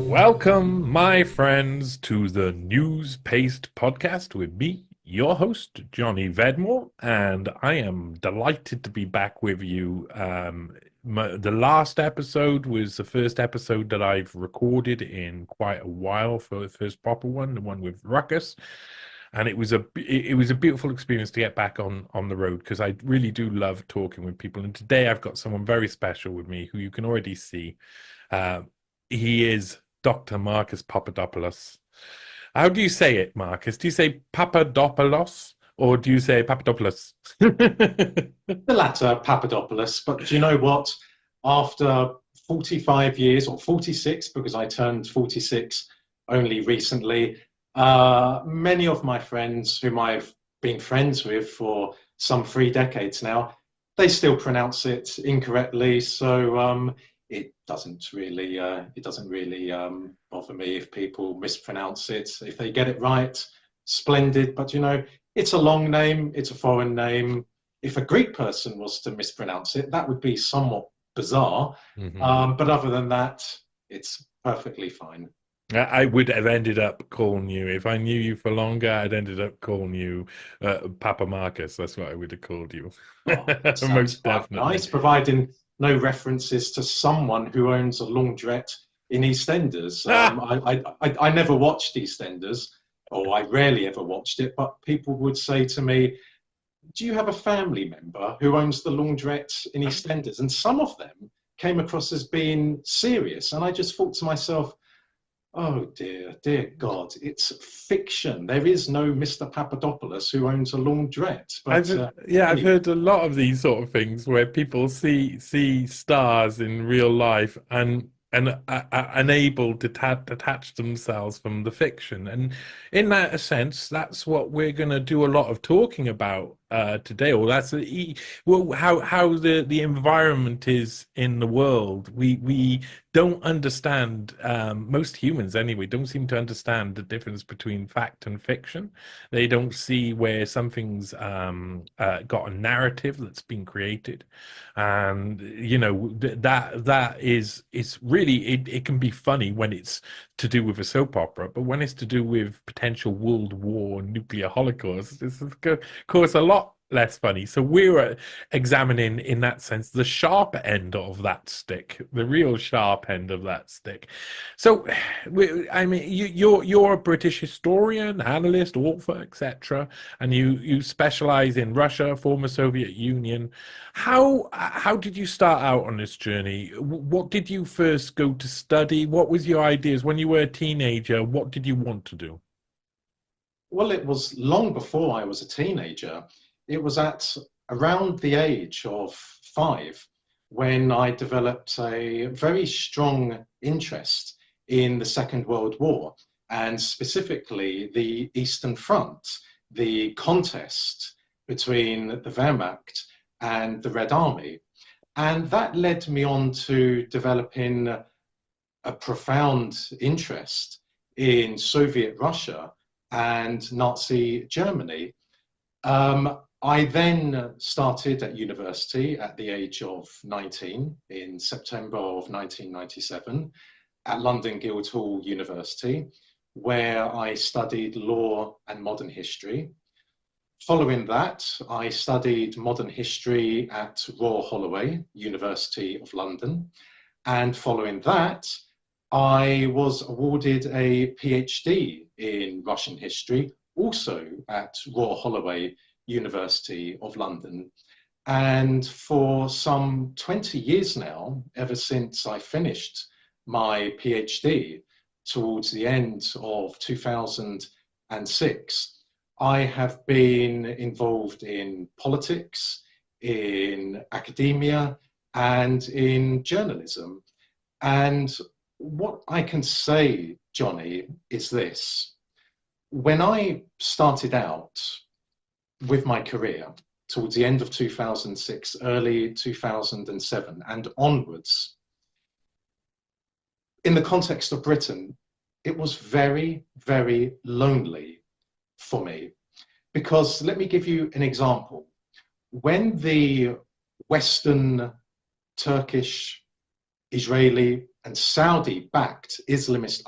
Welcome, my friends, to the NEWSPASTE podcast with me, your host, Johnny Vedmore, and I am delighted to be back with you. The last episode was the first episode that I've recorded in quite a while for the first proper one, the one with Ruckus. And it was a beautiful experience to get back on the road, because I really do love talking with people. And today I've got someone very special with me who you can already see. He is Dr. Marcus Papadopoulos. How do you say it, Marcus? Do you say Papadopoulos or do you say Papadopoulos? The latter, Papadopoulos. But do you know what? After 45 years, or 46, because I turned 46 only recently, many of my friends whom I've been friends with for some 3 decades now, they still pronounce it incorrectly. So it doesn't really bother me if people mispronounce it. If they get it right, splendid. But you know, it's a long name, it's a foreign name. If a Greek person was to mispronounce it, that would be somewhat bizarre. But other than that, it's perfectly fine. I would have ended up calling you, if I knew you for longer, I'd ended up calling you Papa Marcus. That's what I would have called you. Oh, Most definitely. nice, providing no references to someone who owns a laundrette in EastEnders. I never watched EastEnders, or I rarely ever watched it, but people would say to me, do you have a family member who owns the laundrette in EastEnders? And some of them came across as being serious. And I just thought to myself, oh dear God, it's fiction. There is no Mr. Papadopoulos who owns a laundrette. But anyway. I've heard a lot of these sort of things where people see stars in real life and are unable to detach themselves from the fiction. And in that sense, that's what we're going to do a lot of talking about today. Or that's how the environment is in the world. We don't understand, most humans anyway, don't seem to understand the difference between fact and fiction. They don't see where something's got a narrative that's been created. And, you know, that is really, it can be funny when it's to do with a soap opera, but when it's to do with potential world war, nuclear holocaust, it's of course a lot less funny. So we're examining, in that sense, the sharp end of that stick, the real sharp end of that stick. So, I mean, you're a British historian, analyst, author, etc., and you specialize in Russia, former Soviet Union. How did you start out on this journey? What did you first go to study? What was your ideas when you were a teenager? What did you want to do? Well, it was long before I was a teenager. It was at around the age of 5 when I developed a very strong interest in the Second World War, and specifically the Eastern Front, the contest between the Wehrmacht and the Red Army. And that led me on to developing a profound interest in Soviet Russia and Nazi Germany. I then started at university at the age of 19 in September of 1997 at London Guildhall University, where I studied law and modern history. Following that, I studied modern history at Royal Holloway, University of London. And following that, I was awarded a PhD in Russian history, also at Royal Holloway, University of London. And for some 20 years now, ever since I finished my PhD towards the end of 2006, I have been involved in politics, in academia, and in journalism. And what I can say, Johnny, is this. When I started out with my career towards the end of 2006, early 2007 and onwards, in the context of Britain, it was very, very lonely for me. Because let me give you an example. when the Western Turkish, Israeli, and Saudi-backed Islamist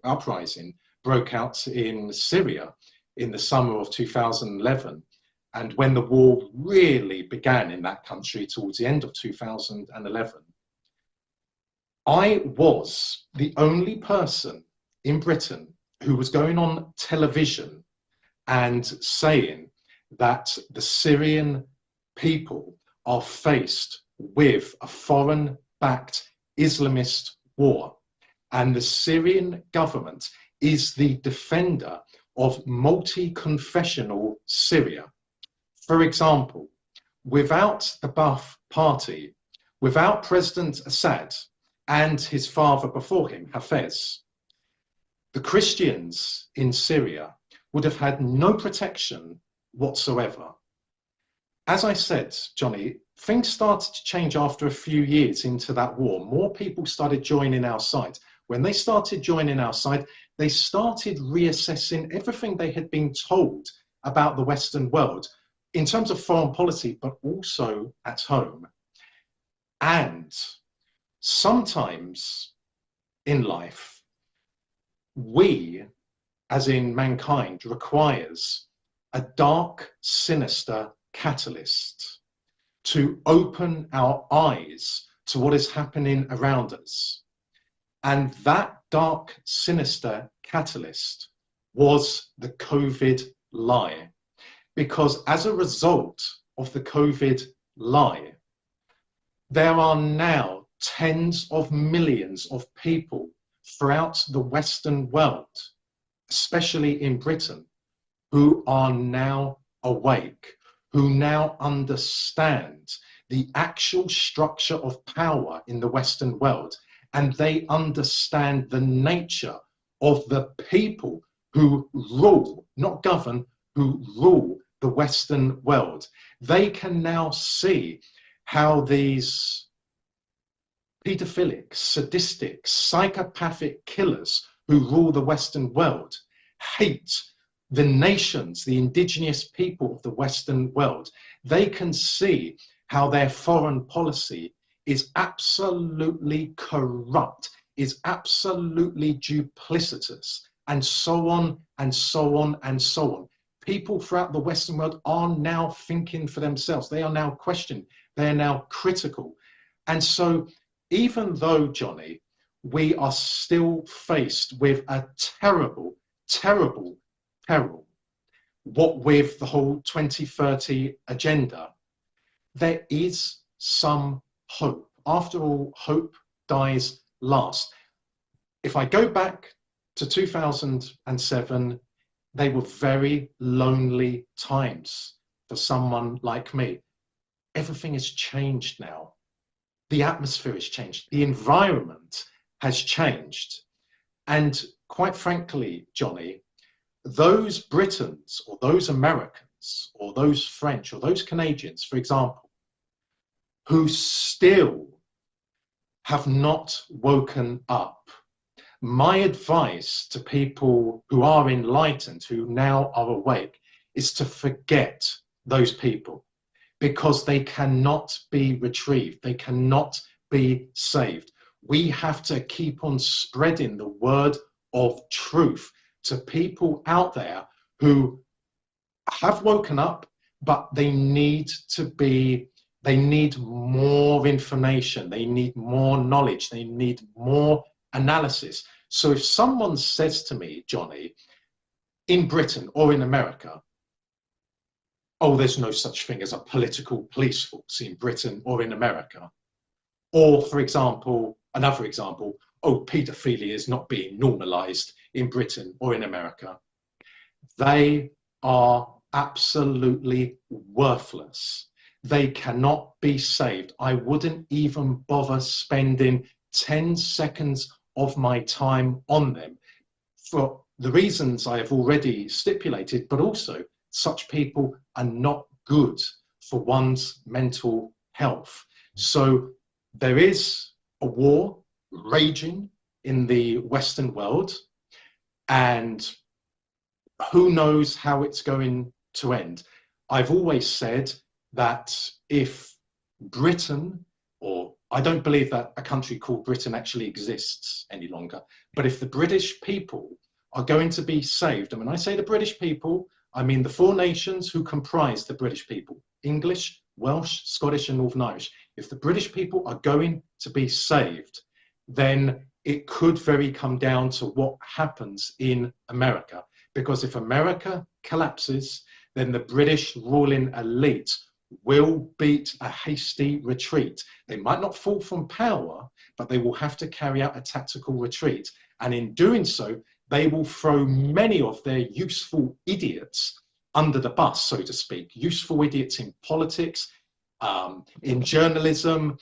uprising broke out in Syria in the summer of 2011, and when the war really began in that country towards the end of 2011, I was the only person in Britain who was going on television and saying that the Syrian people are faced with a foreign-backed Islamist war, and the Syrian government is the defender of multi-confessional Syria. For example, without the Ba'ath Party, without President Assad and his father before him, Hafez, the Christians in Syria would have had no protection whatsoever. As I said, Johnny, things started to change after a few years into that war. More people started joining our side. When they started joining our side, they started reassessing everything they had been told about the Western world in terms of foreign policy, but also at home. And sometimes in life, we, as in mankind, requires a dark, sinister catalyst to open our eyes to what is happening around us. And that dark, sinister catalyst was the COVID lie. Because as a result of the COVID lie, there are now tens of millions of people throughout the Western world, especially in Britain, who are now awake, who now understand the actual structure of power in the Western world, and they understand the nature of the people who rule, not govern, who rule the Western world. They can now see how these pedophilic, sadistic, psychopathic killers who rule the Western world hate the nations, the indigenous people of the Western world. They can see how their foreign policy is absolutely corrupt, is absolutely duplicitous, and so on and so on and so on. People throughout the Western world are now thinking for themselves. They are now questioning. They are now critical. And so even though, Johnny, we are still faced with a terrible, terrible peril, what with the whole 2030 agenda, there is some hope. After all, hope dies last. If I go back to 2007, they were very lonely times for someone like me. Everything has changed now. The atmosphere has changed. The environment has changed. And quite frankly, Johnny, those Britons or those Americans or those French or those Canadians, for example, who still have not woken up, my advice to people who are enlightened, who now are awake, is to forget those people, because they cannot be retrieved. They cannot be saved. We have to keep on spreading the word of truth to people out there who have woken up, but they need more information. They need more knowledge. They need more analysis. So if someone says to me, Johnny, in Britain or in America, oh, there's no such thing as a political police force in Britain or in America. Or, for example, another example, oh, paedophilia is not being normalized in Britain or in America. They are absolutely worthless. They cannot be saved. I wouldn't even bother spending 10 seconds of my time on them for the reasons I have already stipulated, but also such people are not good for one's mental health. So there is a war raging in the Western world, and who knows how it's going to end. I've always said that if Britain, or I don't believe that a country called Britain actually exists any longer, but if the British people are going to be saved, and when I say the British people, I mean the four nations who comprise the British people: English, Welsh, Scottish, and Northern Irish. If the British people are going to be saved, then it could very come down to what happens in America. Because if America collapses, then the British ruling elite will beat a hasty retreat. They might not fall from power, but they will have to carry out a tactical retreat. And in doing so, they will throw many of their useful idiots under the bus, so to speak. Useful idiots in politics, in journalism,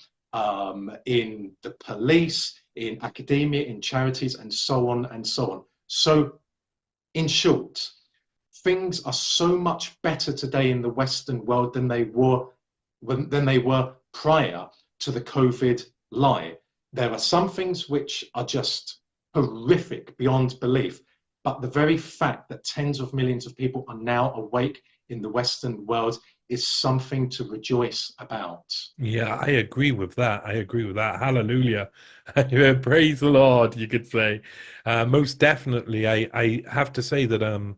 in the police, in academia, in charities, and so on and so on. So, in short, things are so much better today in the Western world than they were prior to the COVID lie. There are some things which are just horrific beyond belief, but the very fact that tens of millions of people are now awake in the Western world is something to rejoice about. Yeah, I agree with that. I agree with that. Hallelujah. Praise the Lord, you could say. Most definitely, I have to say that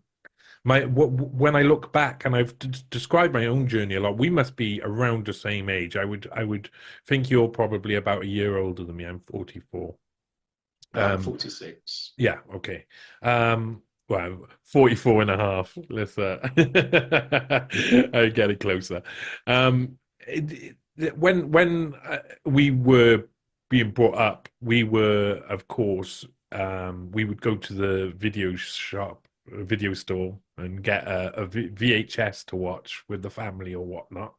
when I look back and I've described my own journey a lot, we must be around the same age. I would think you're probably about a year older than me. I'm 44. I'm Um, 46. yeah, okay. Well, 44 and a half. Let's I get it closer. When we were being brought up, we were, of course, we would go to the video store, and get a VHS to watch with the family or whatnot,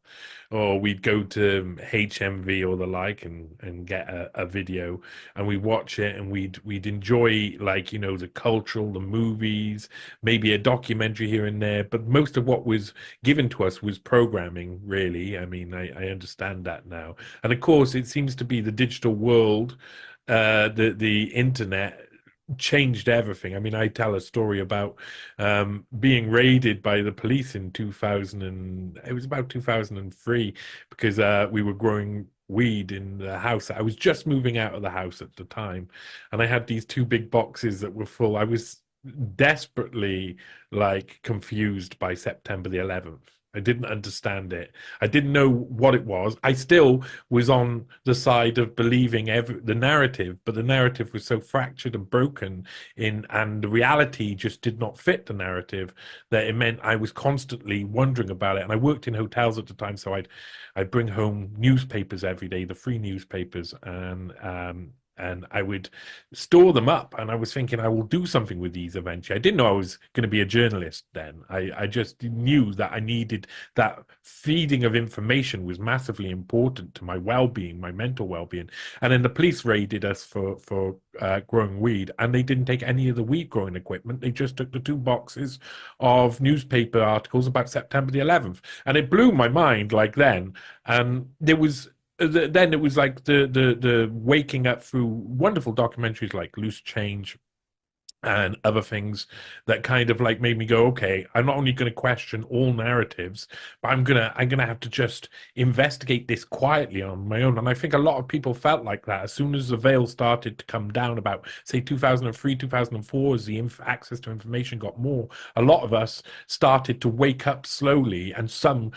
or we'd go to HMV or the like, and get a video, and we watch it, and we'd enjoy, like, the cultural, the movies, maybe a documentary here and there, but most of what was given to us was programming, really. I mean, I understand that now. And of course, it seems to be the digital world, the internet changed everything. I mean, I tell a story about being raided by the police in 2000, and it was about 2003, because we were growing weed in the house. I was just moving out of the house at the time, and I had these two big boxes that were full. I was desperately, like, confused by September the 11th. I didn't understand it. I didn't know what it was. I still was on the side of believing the narrative, but the narrative was so fractured and broken and the reality just did not fit the narrative, that it meant I was constantly wondering about it. And I worked in hotels at the time, so I'd bring home newspapers every day, the free newspapers, and I would store them up. And I was thinking, I will do something with these eventually. I didn't know I was going to be a journalist then. I just knew that I needed that feeding of information was massively important to my well-being, my mental well-being. And then the police raided us for growing weed, and they didn't take any of the weed growing equipment. They just took the two boxes of newspaper articles about September the 11th. And it blew my mind, like, then. And then it was like the waking up through wonderful documentaries like Loose Change and other things that kind of, like, made me go, okay, I'm not only going to question all narratives, but I'm gonna have to just investigate this quietly on my own. And I think a lot of people felt like that as soon as the veil started to come down about, say, 2003, 2004, as the access to information got more. A lot of us started to wake up slowly, and some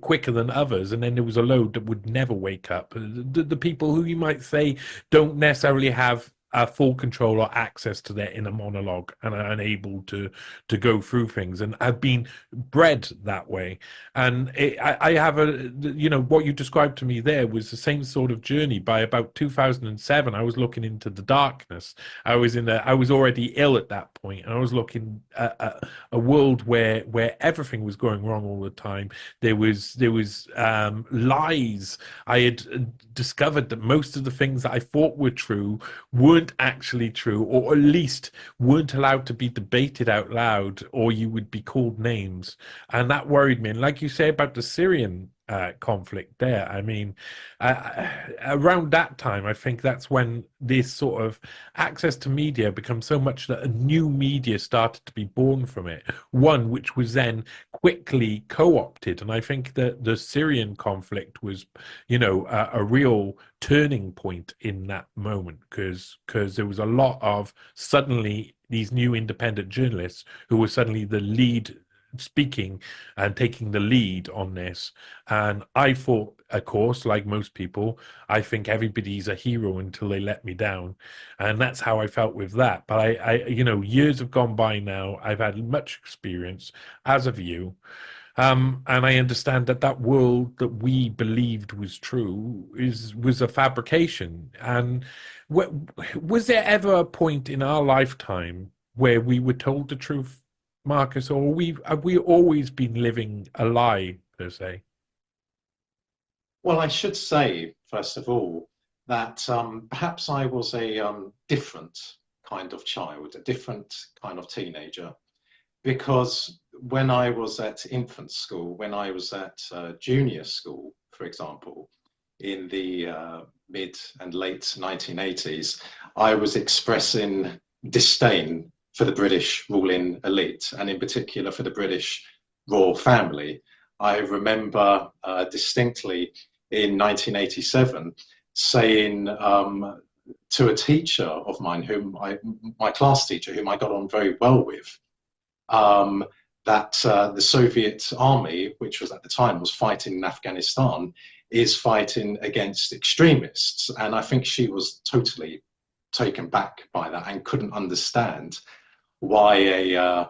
quicker than others, and then there was a load that would never wake up. The people who you might say don't necessarily have full control or access to their inner monologue, and are unable to go through things, and have been bred that way. And I have what you described to me there was the same sort of journey. By about 2007, I was looking into the darkness. I was already ill at that point, and I was looking at a world where everything was going wrong all the time. There was lies. I had discovered that most of the things that I thought were true weren't actually true, or at least weren't allowed to be debated out loud, or you would be called names. And that worried me. And like you say about the Syrian conflict there. I mean, around that time, I think that's when this sort of access to media becomes so much that a new media started to be born from it. One which was then quickly co-opted, and I think that the Syrian conflict was, a real turning point in that moment, because there was a lot of suddenly these new independent journalists who were suddenly the lead speaking and taking the lead on this. And I thought, of course, like most people, I think everybody's a hero until they let me down. And that's how I felt with that. But years have gone by now. I've had much experience, as have you. And I understand that that world that we believed was true was a fabrication. And was there ever a point in our lifetime where we were told the truth, Marcus, or have we always been living a lie, per se? Well, I should say, first of all, that perhaps I was a different kind of child, a different kind of teenager, because when I was at infant school, when I was at junior school, for example, in the mid and late 1980s, I was expressing disdain for the British ruling elite, and in particular for the British royal family. I remember distinctly in 1987 saying to a teacher of mine, my class teacher, whom I got on very well with, that the Soviet army, which was at the time was fighting in Afghanistan, is fighting against extremists. And I think she was totally taken back by that and couldn't understand why a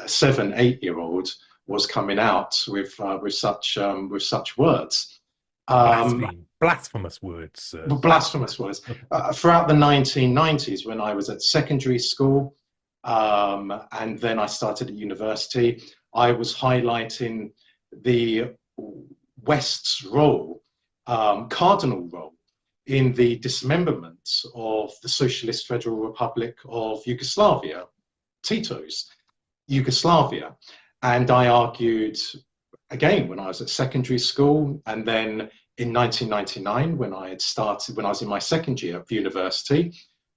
7, 8-year-old was coming out with such words. Blasphemous words. Blasphemous words. Throughout the 1990s, when I was at secondary school, and then I started at university, I was highlighting the West's role, cardinal role, in the dismemberment of the Socialist Federal Republic of Yugoslavia, Tito's Yugoslavia. And I argued, again, when I was at secondary school, and then in 1999, when I was in my second year of university,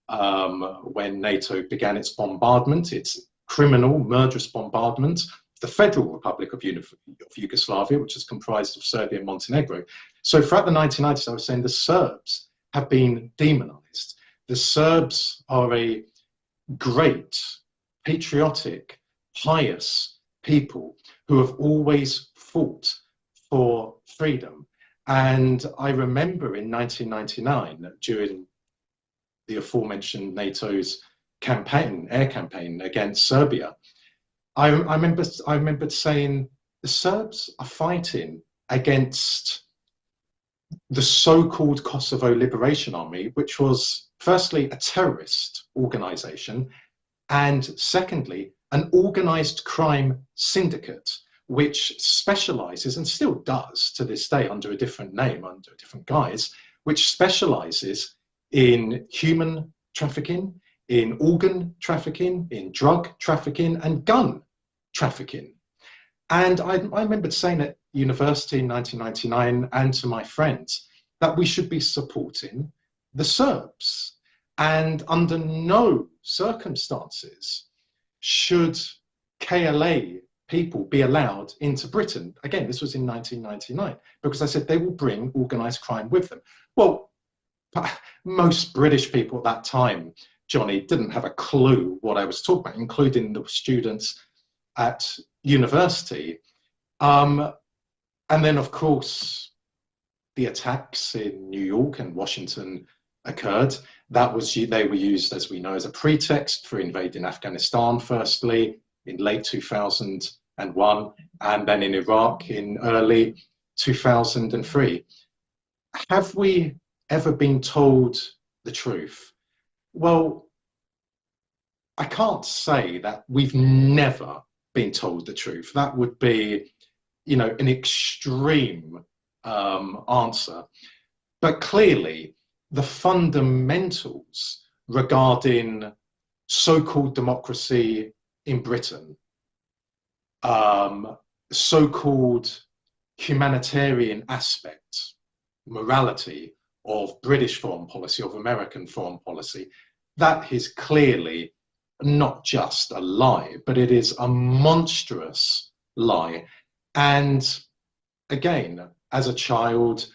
when NATO began its bombardment, its criminal, murderous bombardment of the Federal Republic of Yugoslavia, which is comprised of Serbia and Montenegro. So throughout the 1990s, I was saying the Serbs have been demonized. The Serbs are a great, patriotic, pious people who have always fought for freedom. And I remember in 1999, during the aforementioned NATO's campaign, air campaign against Serbia, I remembered saying the Serbs are fighting against the so-called Kosovo Liberation Army, which was firstly a terrorist organization, and secondly, an organized crime syndicate, which specializes, and still does to this day under a different name, under a different guise, which specializes in human trafficking, in organ trafficking, in drug trafficking, and gun trafficking. And I remembered saying at university in 1999 and to my friends that we should be supporting the Serbs. And under no circumstances should KLA people be allowed into Britain. Again, this was in 1999, because I said they will bring organized crime with them. Well, most British people at that time, Johnny, didn't have a clue what I was talking about, including the students at university. And then, of course, the attacks in New York and Washington occurred. They were used, as we know, as a pretext for invading Afghanistan, firstly, in late 2001, and then in Iraq in early 2003. Have we ever been told the truth? Well, I can't say that we've never been told the truth. That would be, an extreme answer. But clearly, the fundamentals regarding so-called democracy in Britain, so-called humanitarian aspect, morality of British foreign policy, of American foreign policy, that is clearly not just a lie, but it is a monstrous lie. And again, as a child,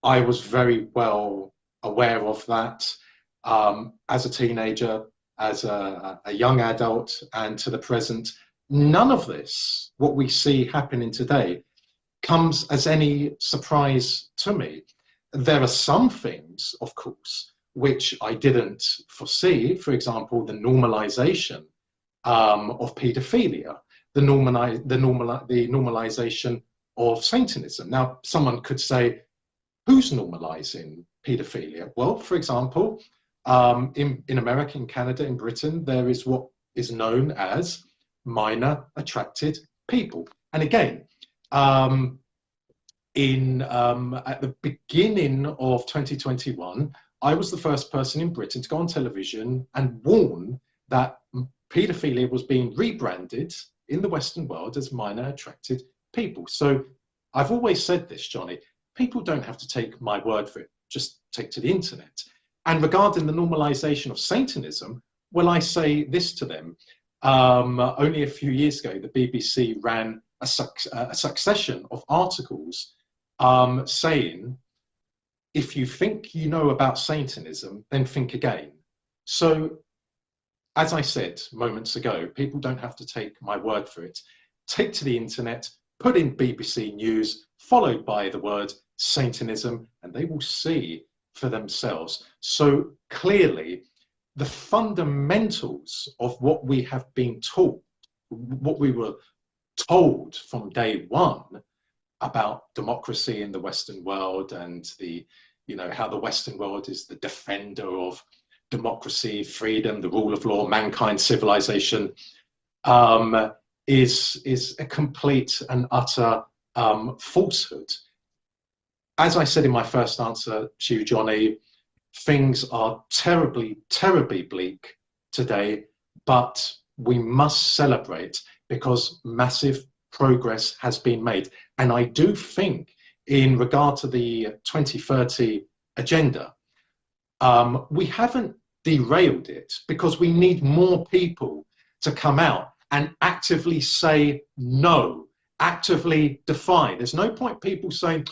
I was very well aware of that. As a teenager, as a young adult, and to the present, none of this, what we see happening today, comes as any surprise to me. There are some things, of course, which I didn't foresee. For example, the normalization of paedophilia, the normalization of Satanism. Now, someone could say, who's normalizing paedophilia? Well, for example, in America, in Canada, in Britain, there is what is known as minor attracted people. And again, at the beginning of 2021, I was the first person in Britain to go on television and warn that paedophilia was being rebranded in the Western world as minor attracted people. So I've always said this, Johnny, people don't have to take my word for it, just take to the internet. And regarding the normalization of Satanism, well, I say this to them. Only a few years ago, the BBC ran a succession of articles saying, if you think you know about Satanism, then think again. So, as I said moments ago, people don't have to take my word for it. Take to the internet, put in BBC News, followed by the word Satanism, and they will see for themselves. So clearly, the fundamentals of what we have been taught, what we were told from day one about democracy in the Western world, and the, you know, how the Western world is the defender of democracy, freedom, the rule of law, mankind, civilization, is a complete and utter falsehood. As I said in my first answer to you, Johnny, things are terribly, terribly bleak today, but we must celebrate because massive progress has been made. And I do think, in regard to the 2030 agenda, we haven't derailed it because we need more people to come out and actively say no, actively defy. There's no point people saying,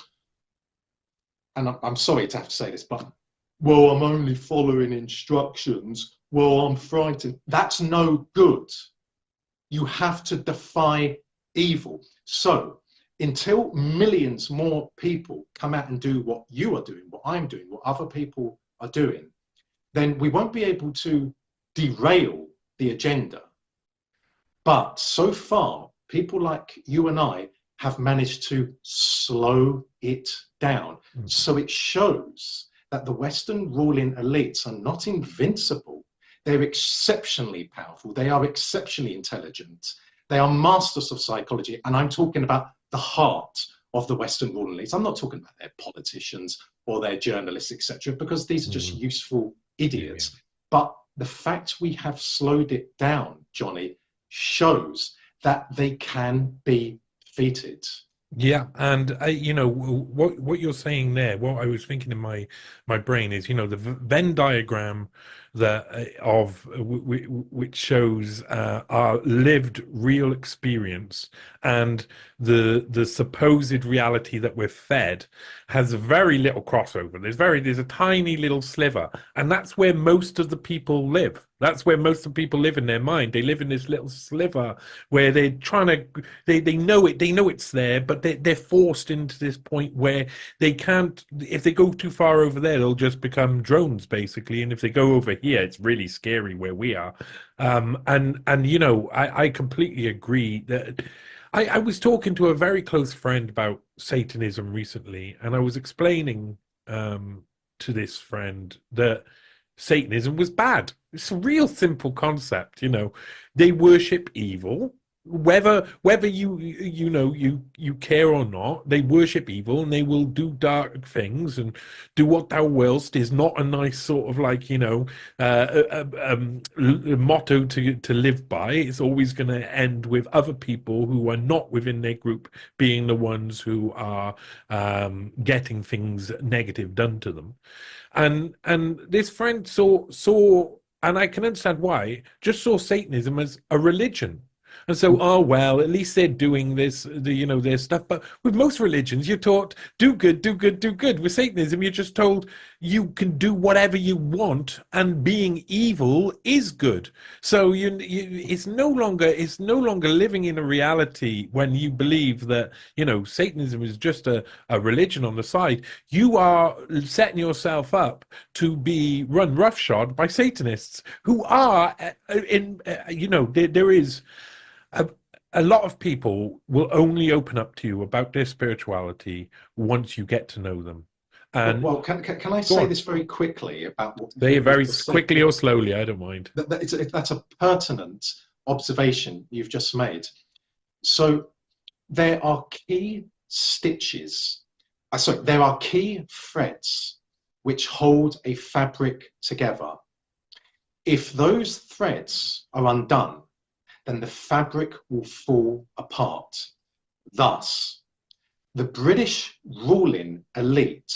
and I'm sorry to have to say this, but, well, I'm only following instructions. Well, I'm frightened. That's no good. You have to defy evil. So until millions more people come out and do what you are doing, what I'm doing, what other people are doing, then we won't be able to derail the agenda. But so far, people like you and I have managed to slow it down. So it shows that the Western ruling elites are not invincible. They're exceptionally powerful. They are exceptionally intelligent. They are masters of psychology. And I'm talking about the heart of the Western ruling elites. I'm not talking about their politicians or their journalists, etc., because these are just useful idiots. Yeah. But the fact we have slowed it down, Johnny, shows that they can be defeated. Yeah, and you know what you're saying there. What I was thinking in my brain is, you know, the Venn diagram that which shows our lived real experience and the supposed reality that we're fed has very little crossover. There's a tiny little sliver, and that's where most of the people live. That's where most of the people live in their mind. They live in this little sliver where they're trying to, they know it's there, but they're forced into this point where they can't, if they go too far over there, they'll just become drones, basically. And if they go over here, it's really scary where we are. And you know, I completely agree that I was talking to a very close friend about Satanism recently, and I was explaining to this friend that Satanism was bad. It's a real simple concept, you know. They worship evil, whether you care or not, they worship evil and they will do dark things and do what thou willst is not a nice sort of like motto to live by. It's always going to end with other people who are not within their group being the ones who are getting things negative done to them. And this friend saw, and I can understand why, just saw Satanism as a religion. And so, oh well, at least they're doing their stuff. But with most religions, you're taught do good, do good, do good. With Satanism, you're just told you can do whatever you want, and being evil is good. So it's no longer living in a reality when you believe that Satanism is just a religion on the side. You are setting yourself up to be run roughshod by Satanists who are there is a, a lot of people will only open up to you about their spirituality once you get to know them. And Well, can I go say on, this very quickly about what say it you very just said? quickly or slowly, I don't mind. That's a pertinent observation you've just made. So there are key stitches, sorry, there are key threads which hold a fabric together. If those threads are undone, then the fabric will fall apart. Thus, the British ruling elite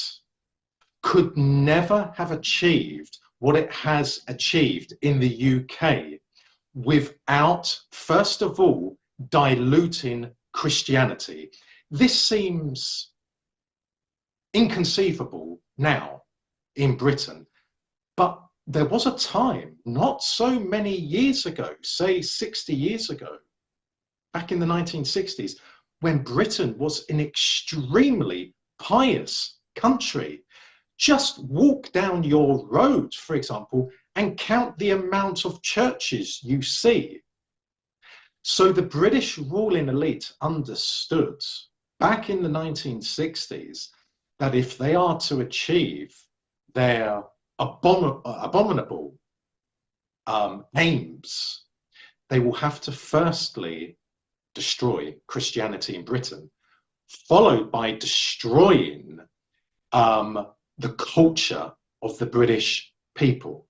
could never have achieved what it has achieved in the UK without, first of all, diluting Christianity. This seems inconceivable now in Britain, but there was a time not so many years ago, say 60 years ago, back in the 1960s, when Britain was an extremely pious country. Just walk down your road, for example, and count the amount of churches you see. So the British ruling elite understood back in the 1960s that if they are to achieve their abominable aims, they will have to firstly destroy Christianity in Britain, followed by destroying the culture of the British people.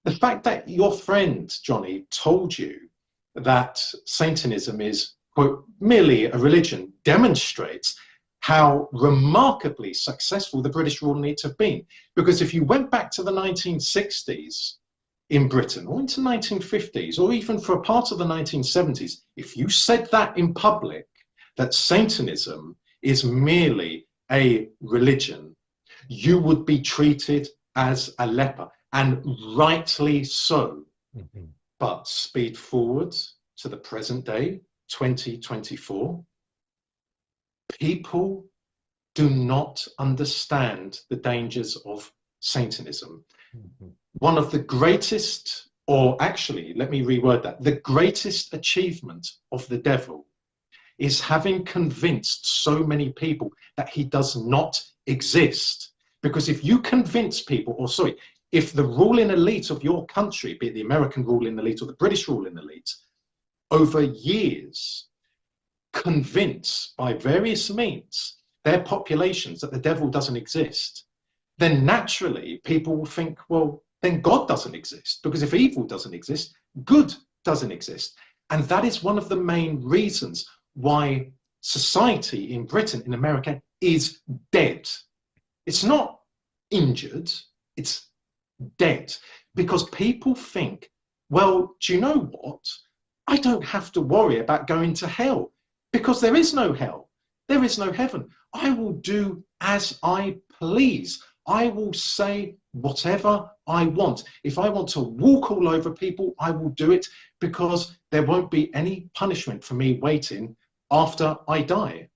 The fact that your friend, Johnny, told you that Satanism is, quote, merely a religion demonstrates how remarkably successful the British rule elites have been. Because if you went back to the 1960s in Britain, or into 1950s, or even for a part of the 1970s, if you said that in public, that Satanism is merely a religion, you would be treated as a leper, and rightly so. Mm-hmm. But speed forward to the present day, 2024, people do not understand the dangers of Satanism. Mm-hmm. One of the greatest, or actually, let me reword that, the greatest achievement of the devil is having convinced so many people that he does not exist. Because if you convince people, or sorry, if the ruling elite of your country, be it the American ruling elite or the British ruling elite, over years convince by various means their populations that the devil doesn't exist, then naturally people will think, well, then God doesn't exist. Because if evil doesn't exist, good doesn't exist. And that is one of the main reasons why society in Britain, in America, is dead. It's not injured, it's dead. Because people think, well, do you know what? I don't have to worry about going to hell, because there is no hell. There is no heaven. I will do as I please. I will say whatever I want. If I want to walk all over people, I will do it, because there won't be any punishment for me waiting after I die.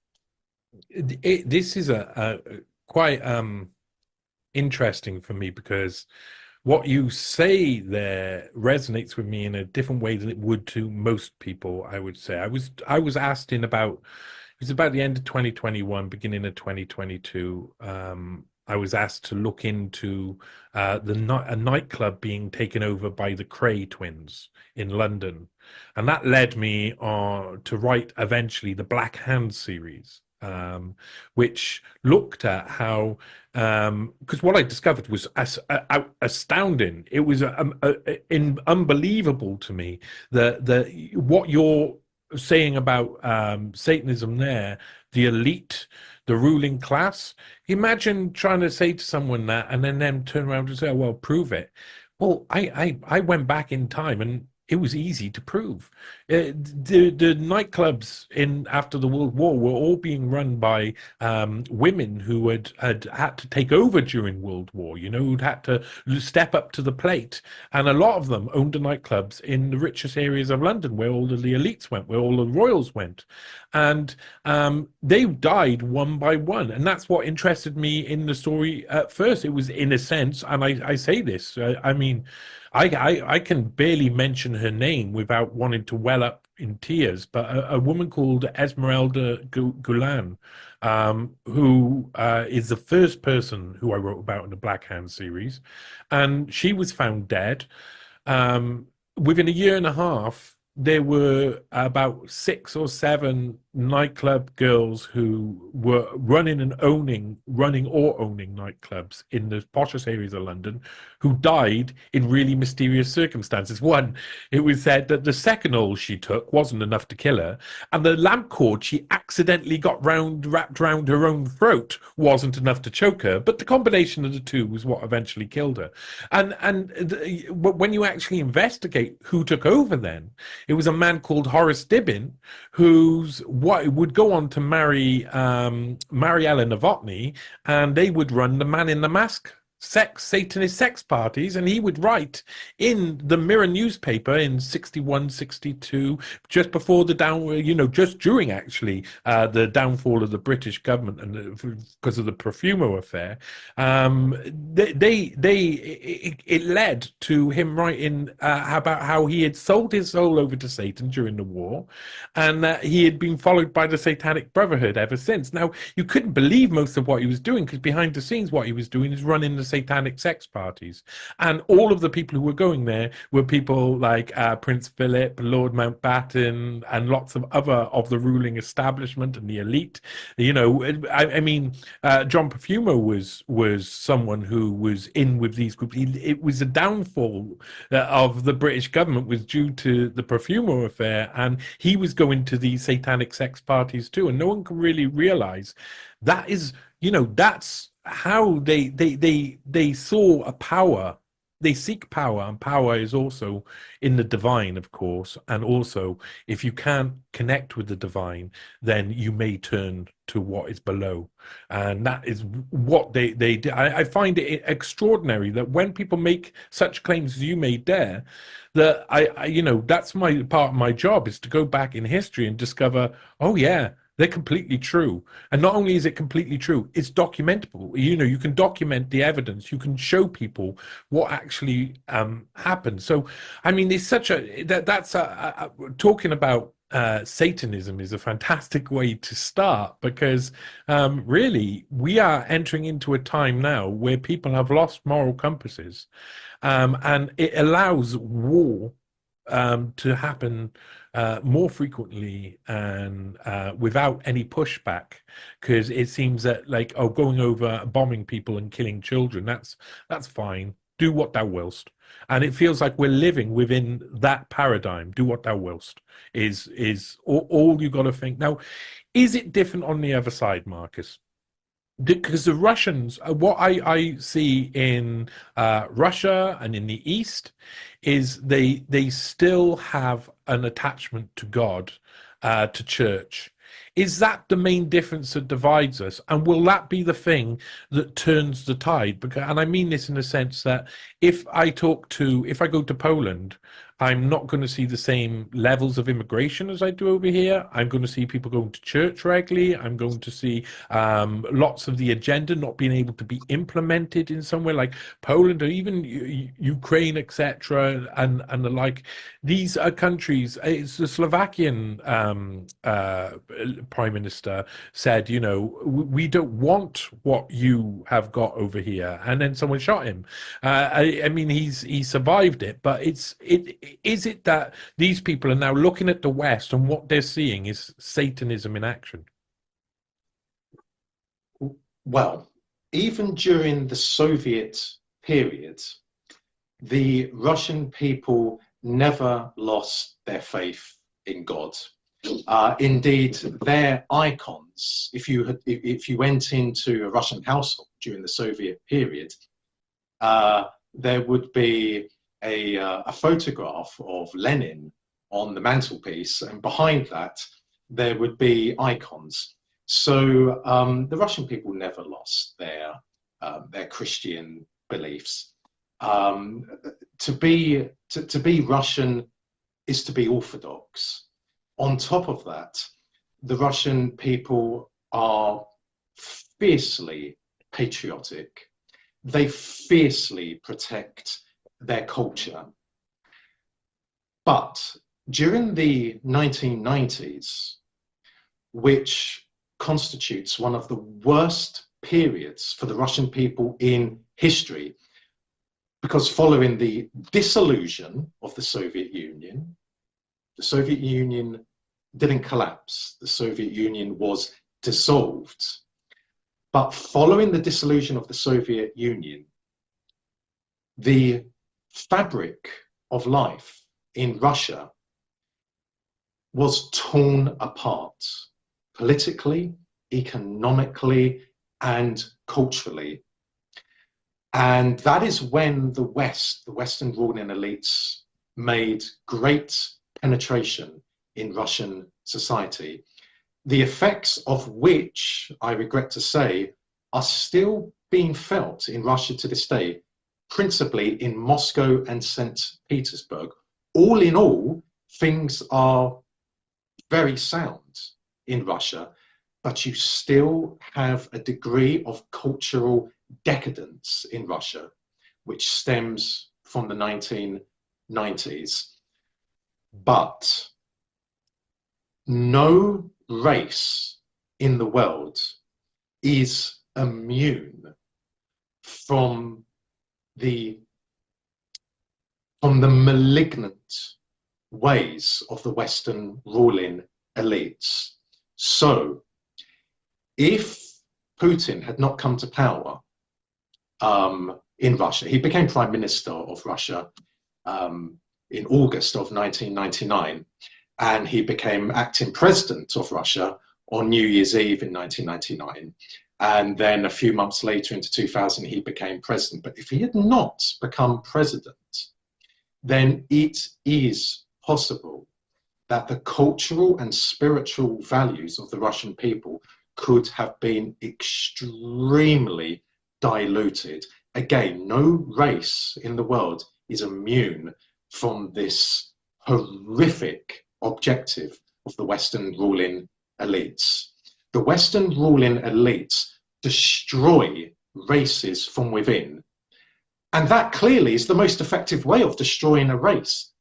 This is a quite interesting for me, because what you say there resonates with me in a different way than it would to most people, I would say. I was asked it was about the end of 2021, beginning of 2022, I was asked to look into a nightclub being taken over by the Cray twins in London, and that led me on to write eventually the Black Hand series, which looked at how because what I discovered was astounding. It was unbelievable to me the what you're saying about Satanism there, the elite, the ruling class. Imagine trying to say to someone that and then them turn around and say, oh, well, prove it. Well, I went back in time and it was easy to prove. The nightclubs in after the World War were all being run by women who had to take over during World War, you know, who'd had to step up to the plate. And a lot of them owned the nightclubs in the richest areas of London, where all of the elites went, where all the royals went. And they died one by one. And that's what interested me in the story at first. It was, in a sense, and I say this, I mean, I can barely mention her name without wanting to well up in tears, but a woman called Esmeralda Gulan, who is the first person who I wrote about in the Black Hand series, and she was found dead. Within a year and a half, there were about 6 or 7 nightclub girls who were running or owning nightclubs in the poshest areas of London, who died in really mysterious circumstances. One, it was said that the second oil she took wasn't enough to kill her, and the lamp cord she accidentally got wrapped around her own throat wasn't enough to choke her. But the combination of the two was what eventually killed her. When you actually investigate who took over, then it was a man called Horace Dibbin, who's what would go on to marry Ellen Novotny, and they would run the Man in the Mask Satanist sex parties, and he would write in the Mirror newspaper in 61, 62, just before just during actually the downfall of the British government and because of the Profumo affair. It led to him writing about how he had sold his soul over to Satan during the war, and that he had been followed by the Satanic Brotherhood ever since. Now, you couldn't believe most of what he was doing, because behind the scenes what he was doing is running the satanic sex parties, and all of the people who were going there were people like Prince Philip, Lord Mountbatten, and lots of other of the ruling establishment and the elite. You know, I mean, John Profumo was someone who was in with these groups. It was a downfall of the British government was due to the Profumo affair, and he was going to these satanic sex parties too, and no one can really realize that is, that's how they saw a power. They seek power, and power is also in the divine, of course. And also, if you can't connect with the divine, then you may turn to what is below. And that is what they did. I find it extraordinary that when people make such claims as you made there, that that's my part of my job, is to go back in history and discover, oh yeah, they're completely true. And not only is it completely true, it's documentable. You can document the evidence. You can show people what actually happened. So, I mean, it's such talking about Satanism is a fantastic way to start, because really we are entering into a time now where people have lost moral compasses, and it allows war to happen more frequently and without any pushback, because it seems that, like, going over, bombing people and killing children, that's fine. Do what thou willst. And it feels like we're living within that paradigm. Do what thou willst is all you got to think. Now, is it different on the other side, Marcus? Because the Russians, what I see in Russia and in the East, is they still have an attachment to God, to church. Is that the main difference that divides us? And will that be the thing that turns the tide? And I mean this in the sense that if I go to Poland, I'm not going to see the same levels of immigration as I do over here. I'm going to see people going to church regularly. I'm going to see lots of the agenda not being able to be implemented in somewhere like Poland or even Ukraine, etc., and the like. These are countries. It's the Slovakian prime minister said, you know, we don't want what you have got over here, and then someone shot him. I mean, he survived it, but is it that these people are now looking at the West and what they're seeing is Satanism in action? Well, even during the Soviet period, the Russian people never lost their faith in God. Indeed, their icons, if you went into a Russian household during the Soviet period, there would be a photograph of Lenin on the mantelpiece, and behind that there would be icons. So the Russian people never lost their Christian beliefs. To be Russian is to be Orthodox. On top of that, the Russian people are fiercely patriotic. They fiercely protect their culture. But during the 1990s, which constitutes one of the worst periods for the Russian people in history, because following the dissolution of the Soviet Union didn't collapse. The Soviet Union was dissolved. But following the dissolution of the Soviet Union, the fabric of life in Russia was torn apart politically, economically, and culturally. And that is when the West, the Western ruling elites, made great penetration in Russian society, the effects of which, I regret to say, are still being felt in Russia to this day, principally in Moscow and St. Petersburg. All in all, things are very sound in Russia, but you still have a degree of cultural decadence in Russia, which stems from the 1990s. But no race in the world is immune from the malignant ways of the Western ruling elites. So if Putin had not come to power in Russia, he became prime minister of Russia in August of 1999, and he became acting president of Russia on New Year's Eve in 1999. And then a few months later, into 2000, he became president. But if he had not become president, then it is possible that the cultural and spiritual values of the Russian people could have been extremely diluted. Again, no race in the world is immune from this horrific objective of the Western ruling elites. The Western ruling elites destroy races from within. And that clearly is the most effective way of destroying a race,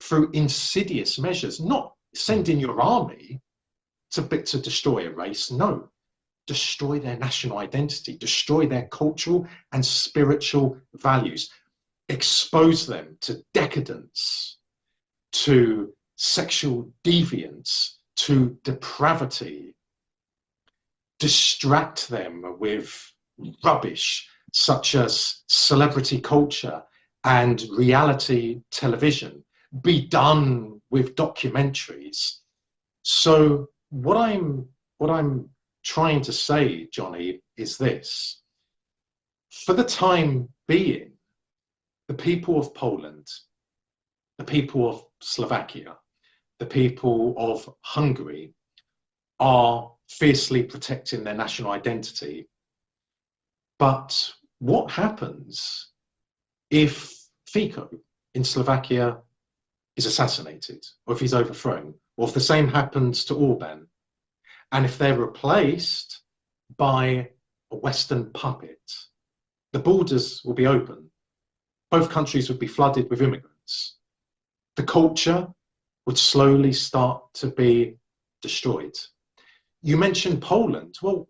through insidious measures, not sending your army to destroy a race. No, destroy their national identity, destroy their cultural and spiritual values, expose them to decadence, to sexual deviance, to depravity, distract them with rubbish such as celebrity culture and reality television, be done with documentaries. So what I'm trying to say, Johnny, is this: for the time being, the people of Poland, the people of Slovakia, the people of Hungary are fiercely protecting their national identity. But what happens if Fico in Slovakia is assassinated, or if he's overthrown, or if the same happens to Orban, and if they're replaced by a Western puppet, the borders will be open. Both countries would be flooded with immigrants. The culture would slowly start to be destroyed. You mentioned Poland. Well,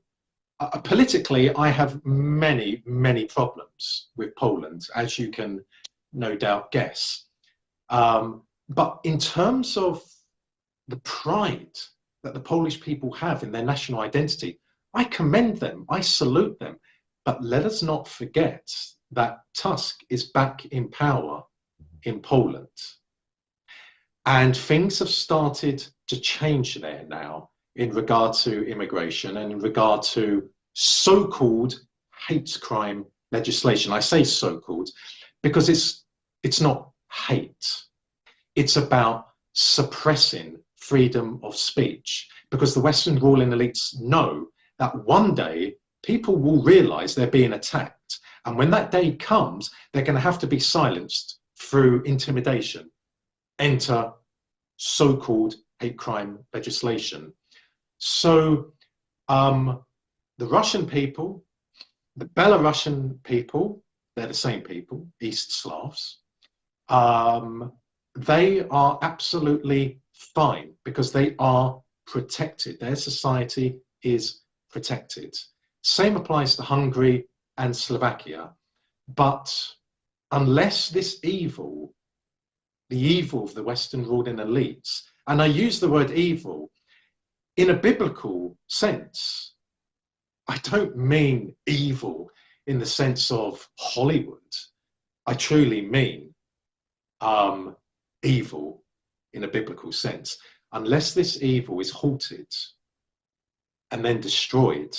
politically, I have many, many problems with Poland, as you can no doubt guess. But in terms of the pride that the Polish people have in their national identity, I commend them, I salute them. But let us not forget that Tusk is back in power in Poland. And things have started to change there now in regard to immigration and in regard to so-called hate crime legislation. I say so-called because it's not hate. It's about suppressing freedom of speech, because the Western ruling elites know that one day people will realize they're being attacked. And when that day comes, they're going to have to be silenced through intimidation. Enter so-called hate crime legislation. So the Russian people, the Belarusian people, they're the same people, East Slavs, they are absolutely fine because they are protected. Their society is protected. Same applies to Hungary and Slovakia. But unless this evil, the evil of the Western ruling elites, and I use the word evil in a biblical sense, I don't mean evil in the sense of Hollywood. I truly mean evil in a biblical sense. Unless this evil is halted and then destroyed,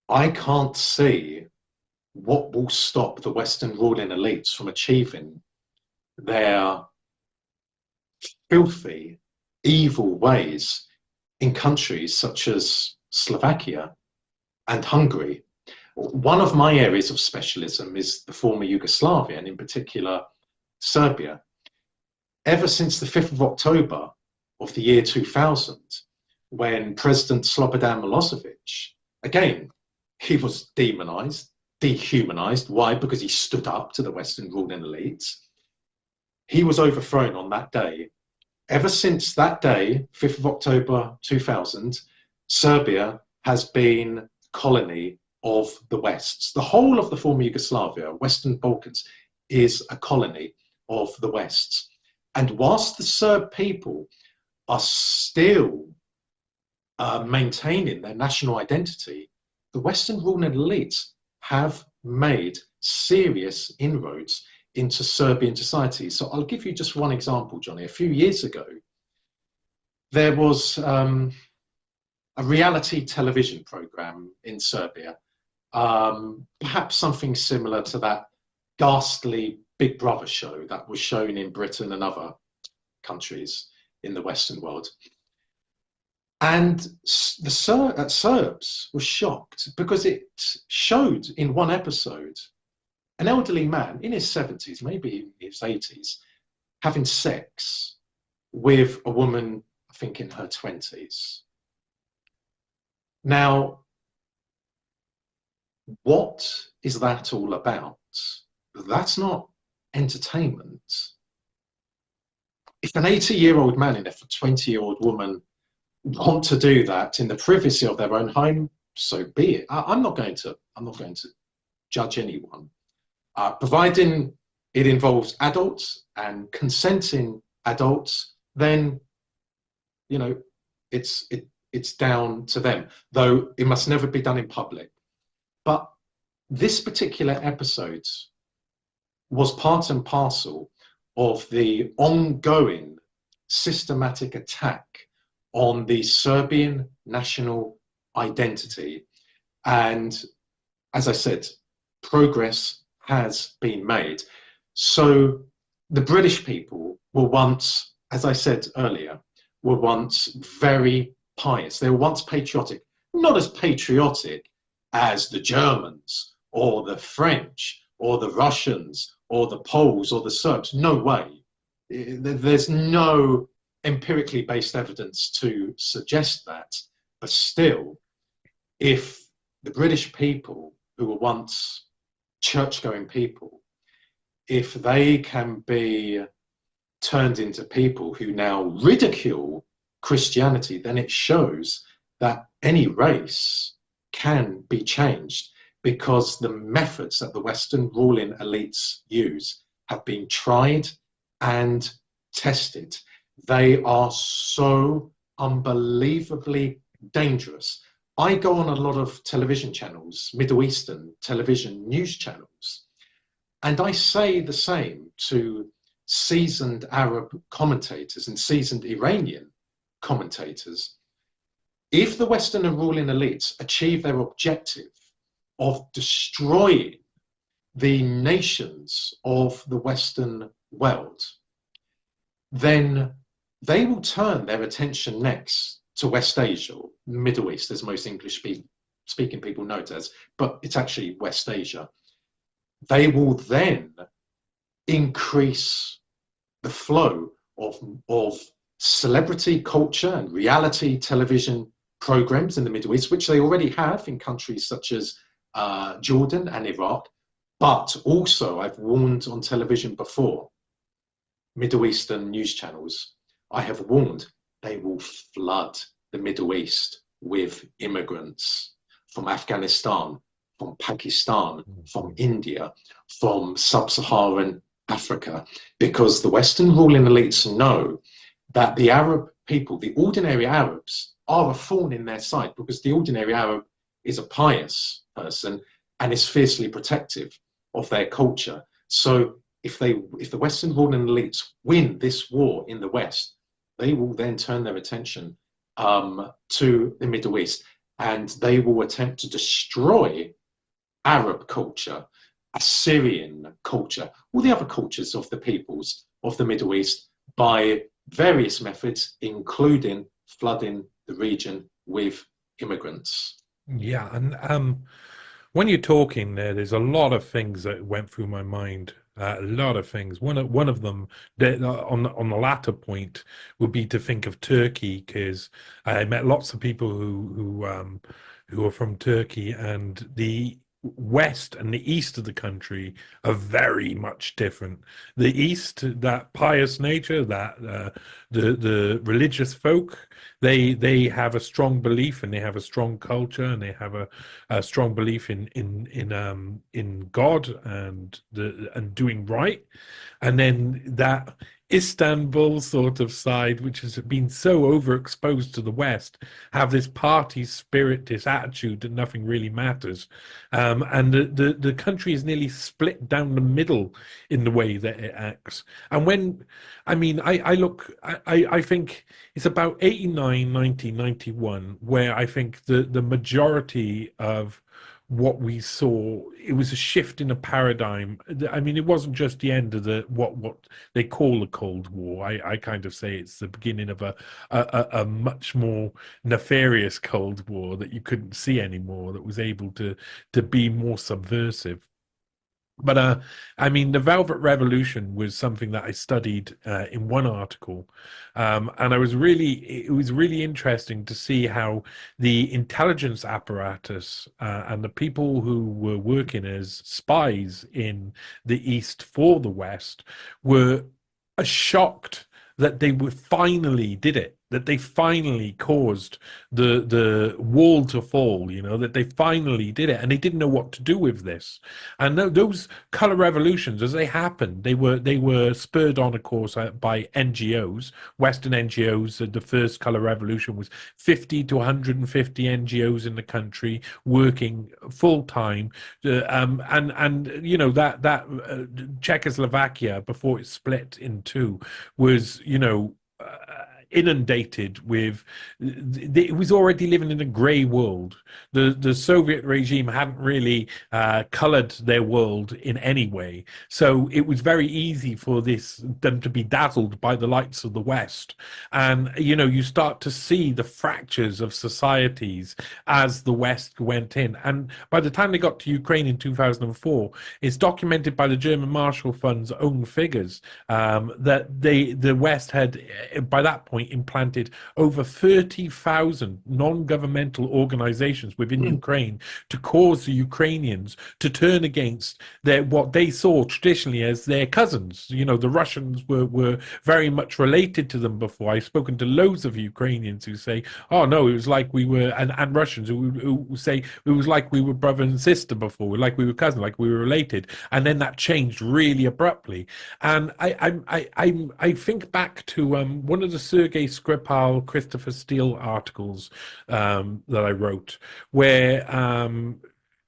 I can't see what will stop the Western ruling elites from achieving their filthy, evil ways in countries such as Slovakia and Hungary. One of my areas of specialism is the former Yugoslavia, and in particular Serbia. Ever since the 5th of October of the year 2000, when President Slobodan Milosevic, again, he was demonized, dehumanized. Why? Because he stood up to the Western ruling elites. He was overthrown on that day. Ever since that day, 5th of October 2000, Serbia has been colony of the West. The whole of the former Yugoslavia, Western Balkans, is a colony of the West. And whilst the Serb people are still maintaining their national identity, the Western ruling elites have made serious inroads into Serbian society. So I'll give you just one example, Johnny. A few years ago, there was a reality television program in Serbia, perhaps something similar to that ghastly Big Brother show that was shown in Britain and other countries in the Western world. And the Serbs were shocked because it showed in one episode an elderly man in his 70s, maybe in his 80s, having sex with a woman, I think in her 20s. Now, what is that all about? That's not entertainment. If an 80-year-old man and if a 20-year-old woman want to do that in the privacy of their own home, so be it. I'm not going to judge anyone, providing it involves adults and consenting adults. Then, you know, it's down to them. Though it must never be done in public. But this particular episode was part and parcel of the ongoing systematic attack on the Serbian national identity. And as I said, progress has been made. So the British people were once, as I said earlier, were once very pious. They were once patriotic, not as patriotic as the Germans or the French or the Russians or the Poles or the Serbs. No way. There's no empirically based evidence to suggest that. But still, if the British people, who were once church-going people, if they can be turned into people who now ridicule Christianity, then it shows that any race can be changed, because the methods that the Western ruling elites use have been tried and tested. They are so unbelievably dangerous. I go on a lot of television channels, Middle Eastern television news channels, and I say the same to seasoned Arab commentators and seasoned Iranian commentators. If the Western and ruling elites achieve their objective of destroying the nations of the Western world, then they will turn their attention next to West Asia, or Middle East, as most English speaking people know it as, but it's actually West Asia. They will then increase the flow of celebrity culture and reality television programs in the Middle East, which they already have in countries such as Jordan and Iraq. But also, I've warned on television before, Middle Eastern news channels, I have warned they will flood the Middle East with immigrants from Afghanistan, from Pakistan, from India, from sub-Saharan Africa, because the Western ruling elites know that the Arab people, the ordinary Arabs, are a thorn in their side, because the ordinary Arab is a pious person and is fiercely protective of their culture. So if the Western ruling elites win this war in the West, they will then turn their attention to the Middle East, and they will attempt to destroy Arab culture, Assyrian culture, all the other cultures of the peoples of the Middle East, by various methods, including flooding the region with immigrants. Yeah, and when you're talking there's a lot of things that went through my mind. A lot of things. One of them, on the latter point, would be to think of Turkey, because I met lots of people who are from Turkey, and the west and the east of the country are very much different. The east, that pious nature, that the religious folk, they have a strong belief, and they have a strong culture, and they have a strong belief in God and doing right. And then that Istanbul sort of side, which has been so overexposed to the West, have this party spirit, this attitude that nothing really matters. And the country is nearly split down the middle in the way that it acts. And when, I mean, I think it's about 89, 90, 91, where I think the majority of what we saw, it was a shift in a paradigm. I mean, it wasn't just the end of what they call the Cold War. I kind of say it's the beginning of a much more nefarious Cold War that you couldn't see anymore, that was able to be more subversive. But I mean, the Velvet Revolution was something that I studied in one article, and it was really interesting to see how the intelligence apparatus and the people who were working as spies in the East for the West were shocked that they were finally did it, that they finally caused the wall to fall, that they finally did it, and they didn't know what to do with this. And those color revolutions, as they happened, they were spurred on, of course, by NGOs, Western NGOs. The first color revolution was 50 to 150 NGOs in the country working full time, and that Czechoslovakia, before it split in two, was inundated with, it was already living in a grey world. The Soviet regime hadn't really colored their world in any way. So it was very easy for them to be dazzled by the lights of the West. And, you start to see the fractures of societies as the West went in. And by the time they got to Ukraine in 2004, it's documented by the German Marshall Fund's own figures that the West had, by that point, implanted over 30,000 non-governmental organizations within Ukraine to cause the Ukrainians to turn against what they saw traditionally as their cousins. The Russians were very much related to them before. I've spoken to loads of Ukrainians who say, oh no, it was like we were, and Russians who say it was like we were brother and sister before, like we were cousins, like we were related. And then that changed really abruptly. And I think back to one of the Sergei Skripal, Christopher Steele articles that I wrote, where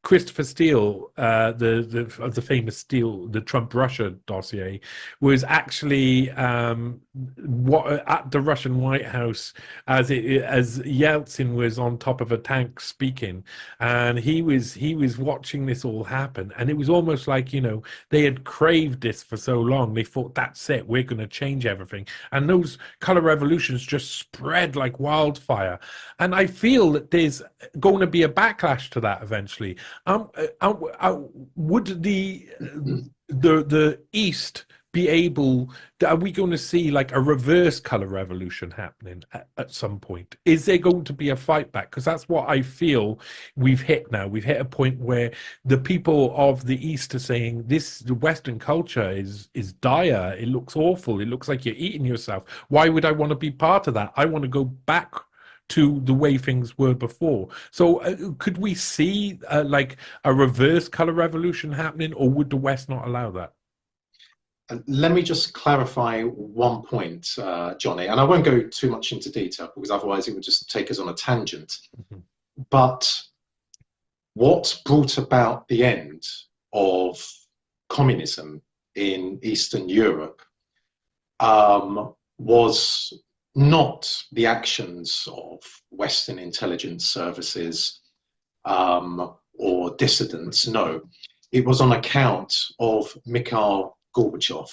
Christopher Steele, of the famous Steele, the Trump-Russia dossier, was actually at the Russian White House as Yeltsin was on top of a tank speaking, and he was watching this all happen, and it was almost like they had craved this for so long. They thought, that's it, we're going to change everything, and those color revolutions just spread like wildfire. And I feel that there's going to be a backlash to that eventually. Would the East be able? Are we going to see like a reverse color revolution happening at some point? Is there going to be a fight back? Because that's what I feel we've hit now. We've hit a point where the people of the East are saying the Western culture is dire. It looks awful. It looks like you're eating yourself. Why would I want to be part of that? I want to go back to the way things were before. So could we see like a reverse color revolution happening, or would the West not allow that? Let me just clarify one point, Johnny, and I won't go too much into detail because otherwise it would just take us on a tangent. Mm-hmm. But what brought about the end of communism in Eastern Europe was not the actions of Western intelligence services or dissidents. No, it was on account of Mikhail Gorbachev,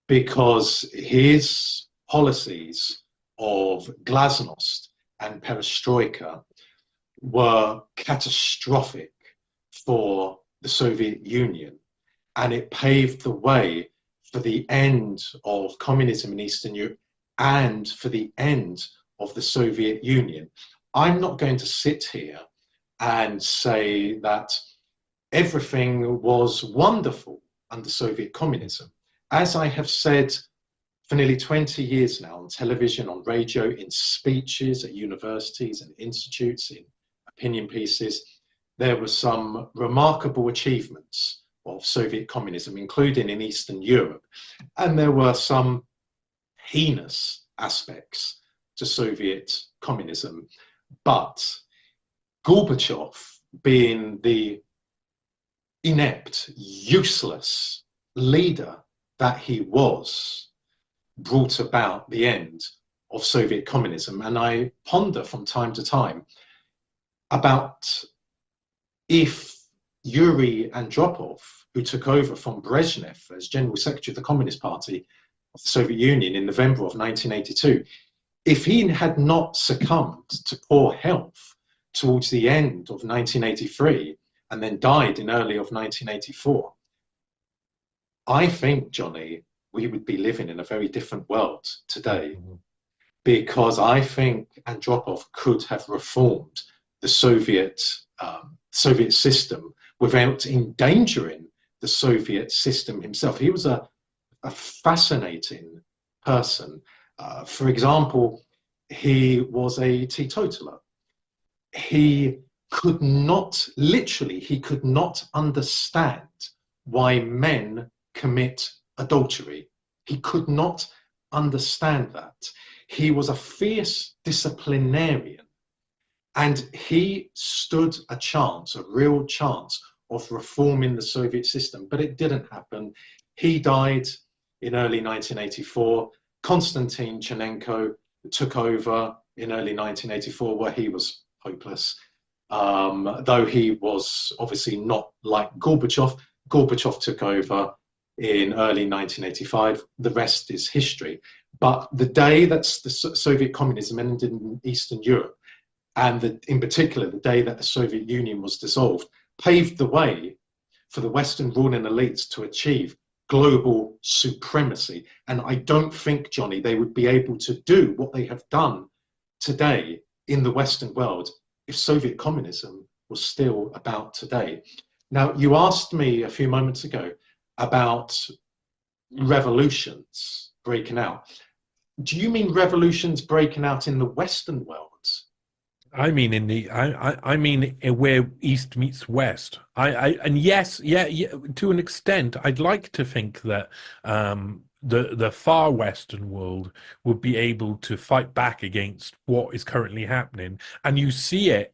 because his policies of glasnost and perestroika were catastrophic for the Soviet Union, and it paved the way for the end of communism in Eastern Europe and for the end of the Soviet Union. I'm not going to sit here and say that everything was wonderful under Soviet communism. As I have said for nearly 20 years now, on television, on radio, in speeches at universities and institutes, in opinion pieces, there were some remarkable achievements of Soviet communism, including in Eastern Europe. And there were some heinous aspects to Soviet communism. But Gorbachev, being the inept, useless leader that he was, brought about the end of Soviet communism. And I ponder from time to time about if Yuri Andropov, who took over from Brezhnev as General Secretary of the Communist Party of the Soviet Union in November of 1982, if he had not succumbed to poor health towards the end of 1983 and then died in early of 1984, I think, Johnny, we would be living in a very different world today. Mm-hmm. Because I think Andropov could have reformed the Soviet system without endangering the Soviet system himself. He was a fascinating person. For example, he was a teetotaler. He could not, literally, he could not understand why men commit adultery. He could not understand that. He was a fierce disciplinarian, and he stood a chance, a real chance of reforming the Soviet system, but it didn't happen. He died in early 1984. Konstantin Chernenko took over in early 1984, where he was hopeless. Though he was obviously not like Gorbachev. Gorbachev took over in early 1985. The rest is history. But the day that the Soviet communism ended in Eastern Europe, and in particular the day that the Soviet Union was dissolved, paved the way for the Western ruling elites to achieve global supremacy. And I don't think, Johnny, they would be able to do what they have done today in the Western world if Soviet communism was still about today. Now, you asked me a few moments ago about revolutions breaking out. Do you mean revolutions breaking out in the Western world? I mean, I mean where East meets West. And yes, yeah, to an extent, I'd like to think that the far Western world would be able to fight back against what is currently happening. And you see it,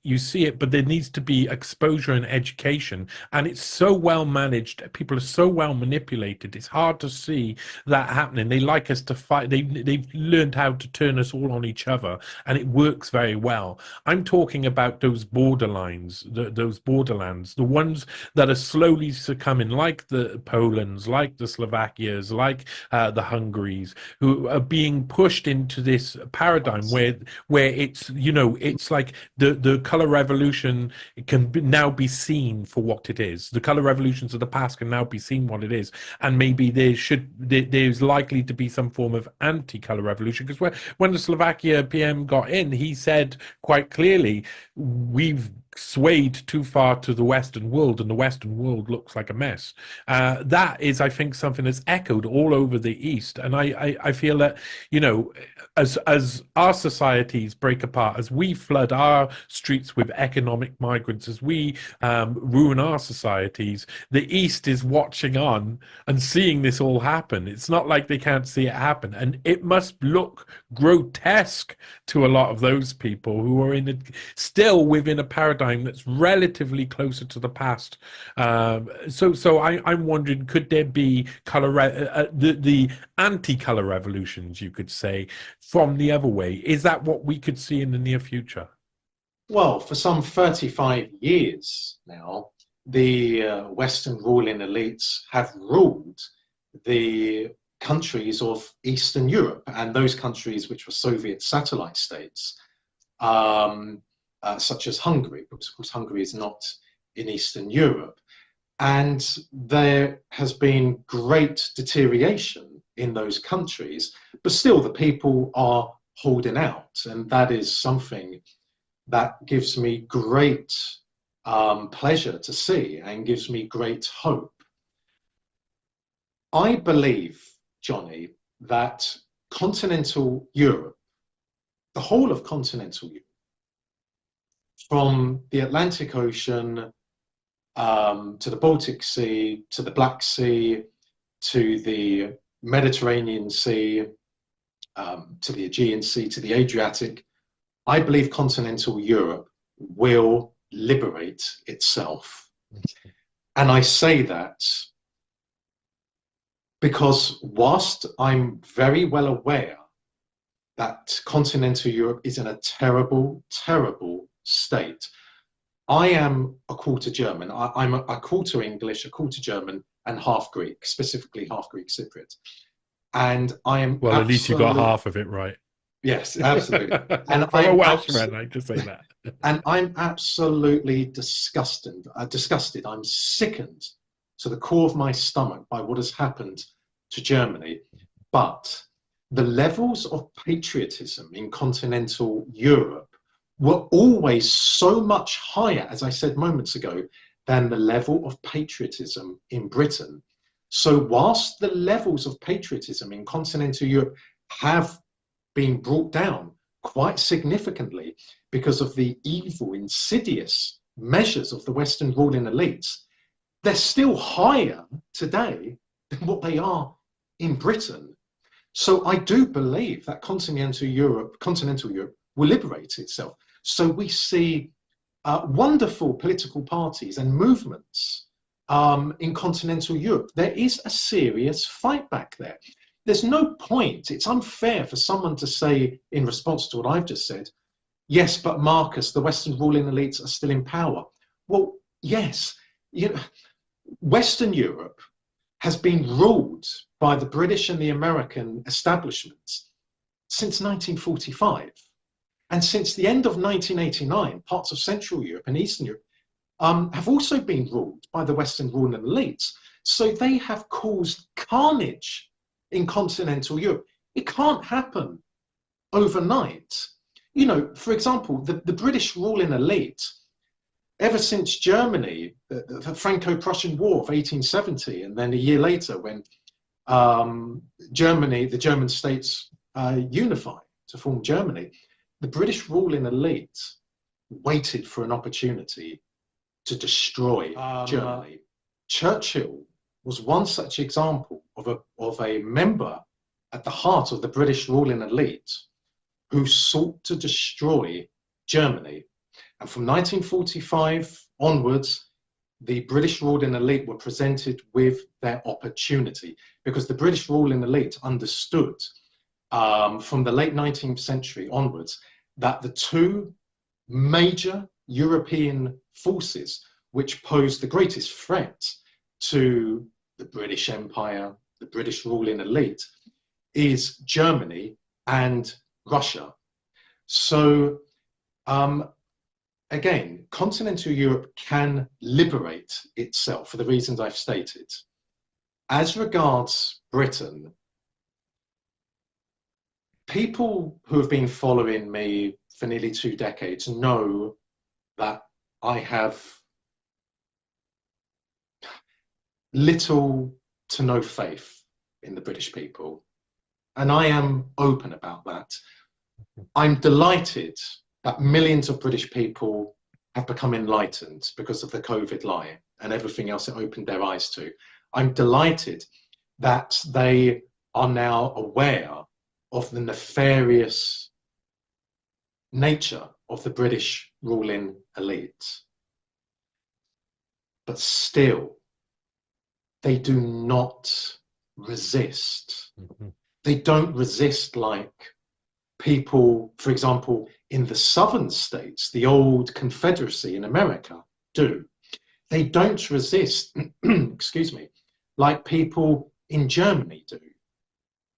but there needs to be exposure and education. And it's so well managed. People are so well manipulated. It's hard to see that happening. They like us to fight. They've learned how to turn us all on each other, and it works very well. I'm talking about those borderlines, those borderlands, the ones that are slowly succumbing, like the Polands, like the Slovakias, like the Hungaries, who are being pushed into this paradigm where it's, you know, it's like the color revolution can now be seen for what it is. The color revolutions of the past can now be seen what it is, and maybe there's likely to be some form of anti-color revolution, because when the Slovakia PM got in, he said quite clearly, we've swayed too far to the Western world, and the Western world looks like a mess. That is, I think, something that's echoed all over the East, and I feel that, you know, as our societies break apart, as we flood our streets with economic migrants, as we ruin our societies, the East is watching on and seeing this all happen. It's not like they can't see it happen, and it must look grotesque to a lot of those people who are still within a paradigm that's relatively closer to the past. So I'm wondering, could there be the anti-color revolutions, you could say, from the other way? Is that what we could see in the near future? Well, for some 35 years now, the Western ruling elites have ruled the countries of Eastern Europe and those countries which were Soviet satellite states. Such as Hungary, because of course Hungary is not in Eastern Europe. And there has been great deterioration in those countries, but still the people are holding out. And that is something that gives me great pleasure to see and gives me great hope. I believe, Johnny, that continental Europe, the whole of continental Europe, from the Atlantic Ocean to the Baltic Sea, to the Black Sea, to the Mediterranean Sea, to the Aegean Sea, to the Adriatic, I believe continental Europe will liberate itself. And I say that because whilst I'm very well aware that continental Europe is in a terrible, terrible state, I am a quarter German. I'm a quarter English, a quarter German, and half Greek, specifically half Greek Cypriot. And I am well, at least you got half of it right. Yes, absolutely. And I'm a Welshman, I like to say that. And I'm absolutely disgusted. I'm sickened to the core of my stomach by what has happened to Germany. But the levels of patriotism in continental Europe were always so much higher, as I said moments ago, than the level of patriotism in Britain. So whilst the levels of patriotism in continental Europe have been brought down quite significantly because of the evil, insidious measures of the Western ruling elites, they're still higher today than what they are in Britain. So I do believe that continental Europe will liberate itself. So we see wonderful political parties and movements in continental Europe. There is a serious fight back there. there's no point. It's unfair for someone to say, in response to what I've just said, yes, but Marcus, the Western ruling elites are still in power. Well, yes, you know, Western Europe has been ruled by the British and the American establishments since 1945. And since the end of 1989, parts of Central Europe and Eastern Europe have also been ruled by the Western ruling elites. So they have caused carnage in continental Europe. It can't happen overnight. You know, for example, the British ruling elite, ever since Germany, the Franco-Prussian War of 1870, and then a year later when Germany, the German states unified to form Germany, the British ruling elite waited for an opportunity to destroy Germany. Churchill was one such example of a member at the heart of the British ruling elite who sought to destroy Germany. And from 1945 onwards, the British ruling elite were presented with their opportunity, because the British ruling elite understood from the late 19th century onwards that the two major European forces which posed the greatest threat to the British Empire, the British ruling elite, is Germany and Russia. So again, continental Europe can liberate itself for the reasons I've stated. As regards Britain, people who have been following me for nearly 2 decades know that I have little to no faith in the British people. And I am open about that. I'm delighted that millions of British people have become enlightened because of the COVID lie and everything else it opened their eyes to. I'm delighted that they are now aware of the nefarious nature of the British ruling elite. But still, they do not resist. Mm-hmm. They don't resist like people, for example, in the southern states, the old Confederacy in America, do. They don't resist, excuse me, like people in Germany do,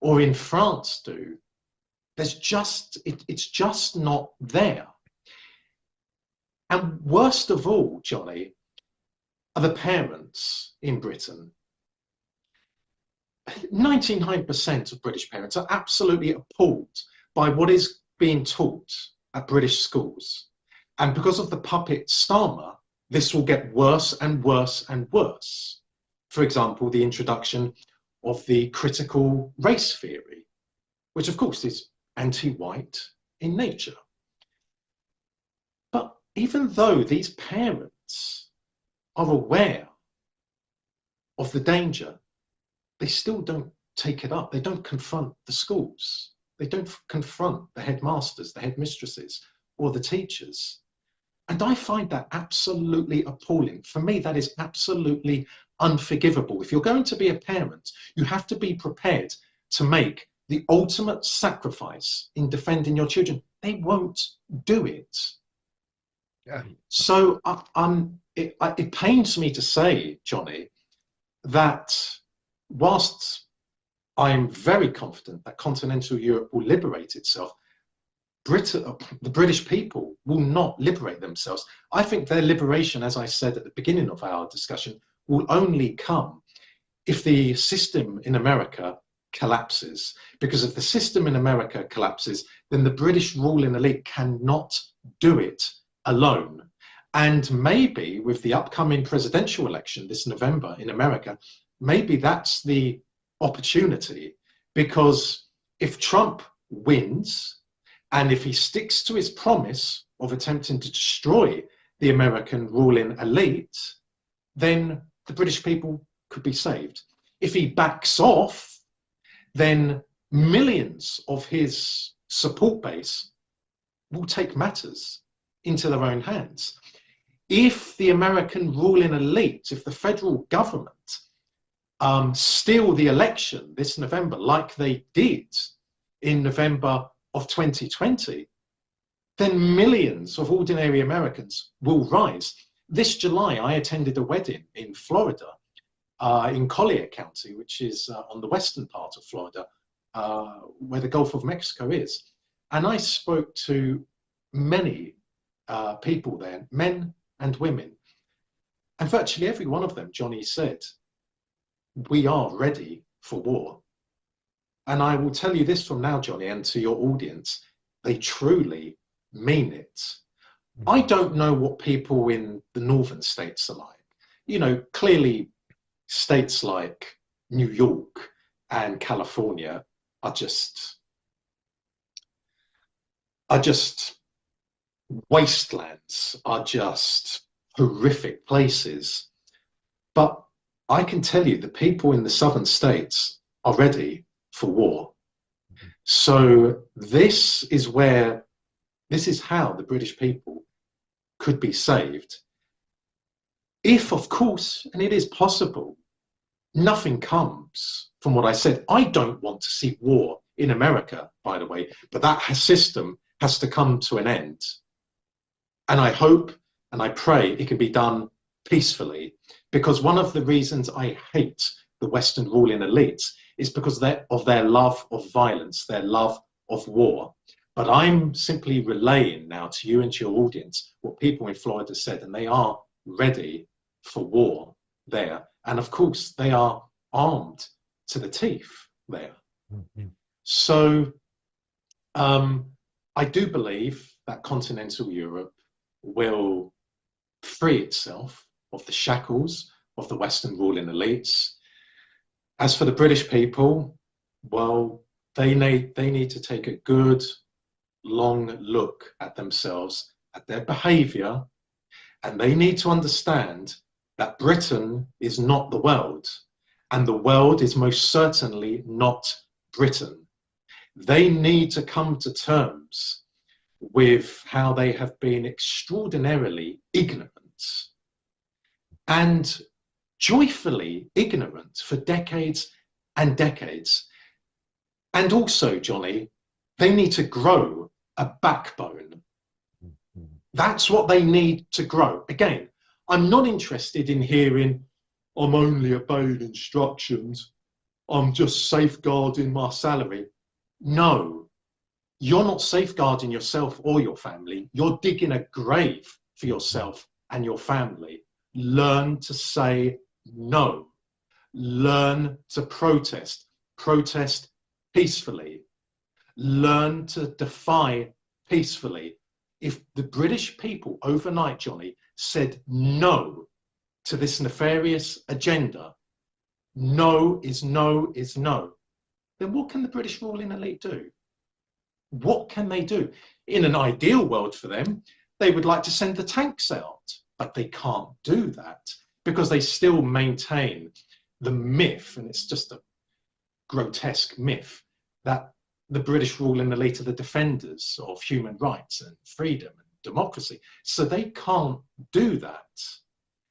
or in France do. There's just, it's just not there. And worst of all, Johnny, are the parents in Britain. 99% of British parents are absolutely appalled by what is being taught at British schools. And because of the puppet Starmer, this will get worse and worse and worse. For example, the introduction of the critical race theory, which of course is anti-white in nature. But even though these parents are aware of the danger, they still don't take it up. They don't confront the schools. They don't confront the headmasters, the headmistresses, or the teachers. And I find that absolutely appalling. For me, that is absolutely unforgivable. If you're going to be a parent, you have to be prepared to make the ultimate sacrifice in defending your children. They won't do it. Yeah. So it pains me to say, Johnny, that whilst I am very confident that continental Europe will liberate itself, the British people will not liberate themselves. I think their liberation, as I said at the beginning of our discussion, will only come if the system in America collapses. Because if the system in America collapses, then the British ruling elite cannot do it alone. And maybe with the upcoming presidential election this November in America, maybe that's the opportunity. Because if Trump wins, and if he sticks to his promise of attempting to destroy the American ruling elite, then the British people could be saved. If he backs off, then millions of his support base will take matters into their own hands. If the American ruling elite, if the federal government steal the election this November, like they did in November of 2020, then millions of ordinary Americans will rise. This July, I attended a wedding in Florida, in Collier County, which is on the western part of Florida, where the Gulf of Mexico is. And I spoke to many people there, men and women. And virtually every one of them, Johnny, said, we are ready for war. And I will tell you this from now, Johnny, and to your audience, they truly mean it. I don't know what people in the northern states are like. You know, clearly states like New York and California are just wastelands, are just horrific places. But I can tell you the people in the southern states are ready for war. So this is how the British people could be saved. If, of course, and it is possible, nothing comes from what I said. I don't want to see war in America, by the way, but that system has to come to an end. And I hope and I pray it can be done peacefully, because one of the reasons I hate the Western ruling elites is because of their love of violence, their love of war. But I'm simply relaying now to you and to your audience what people in Florida said, and they are ready for war there. And of course, they are armed to the teeth there. Mm-hmm. So I do believe that continental Europe will free itself of the shackles of the Western ruling elites. As for the British people, well, they need to take a good, long look at themselves, at their behaviour, and they need to understand that Britain is not the world, and the world is most certainly not Britain. They need to come to terms with how they have been extraordinarily ignorant and joyfully ignorant for decades and decades. And also, Johnny, they need to grow a backbone. That's what they need to grow. Again, I'm not interested in hearing, I'm only obeying instructions, I'm just safeguarding my salary. No, you're not safeguarding yourself or your family. You're digging a grave for yourself and your family. Learn to say no. Learn to protest. Protest peacefully. Learn to defy peacefully. If the British people overnight, Johnny, said no to this nefarious agenda, no is no is no, then what can the British ruling elite do? What can they do? In an ideal world for them, they would like to send the tanks out, but they can't do that because they still maintain the myth, and it's just a grotesque myth, that the British ruling elite are the defenders of human rights and freedom and democracy. So they can't do that.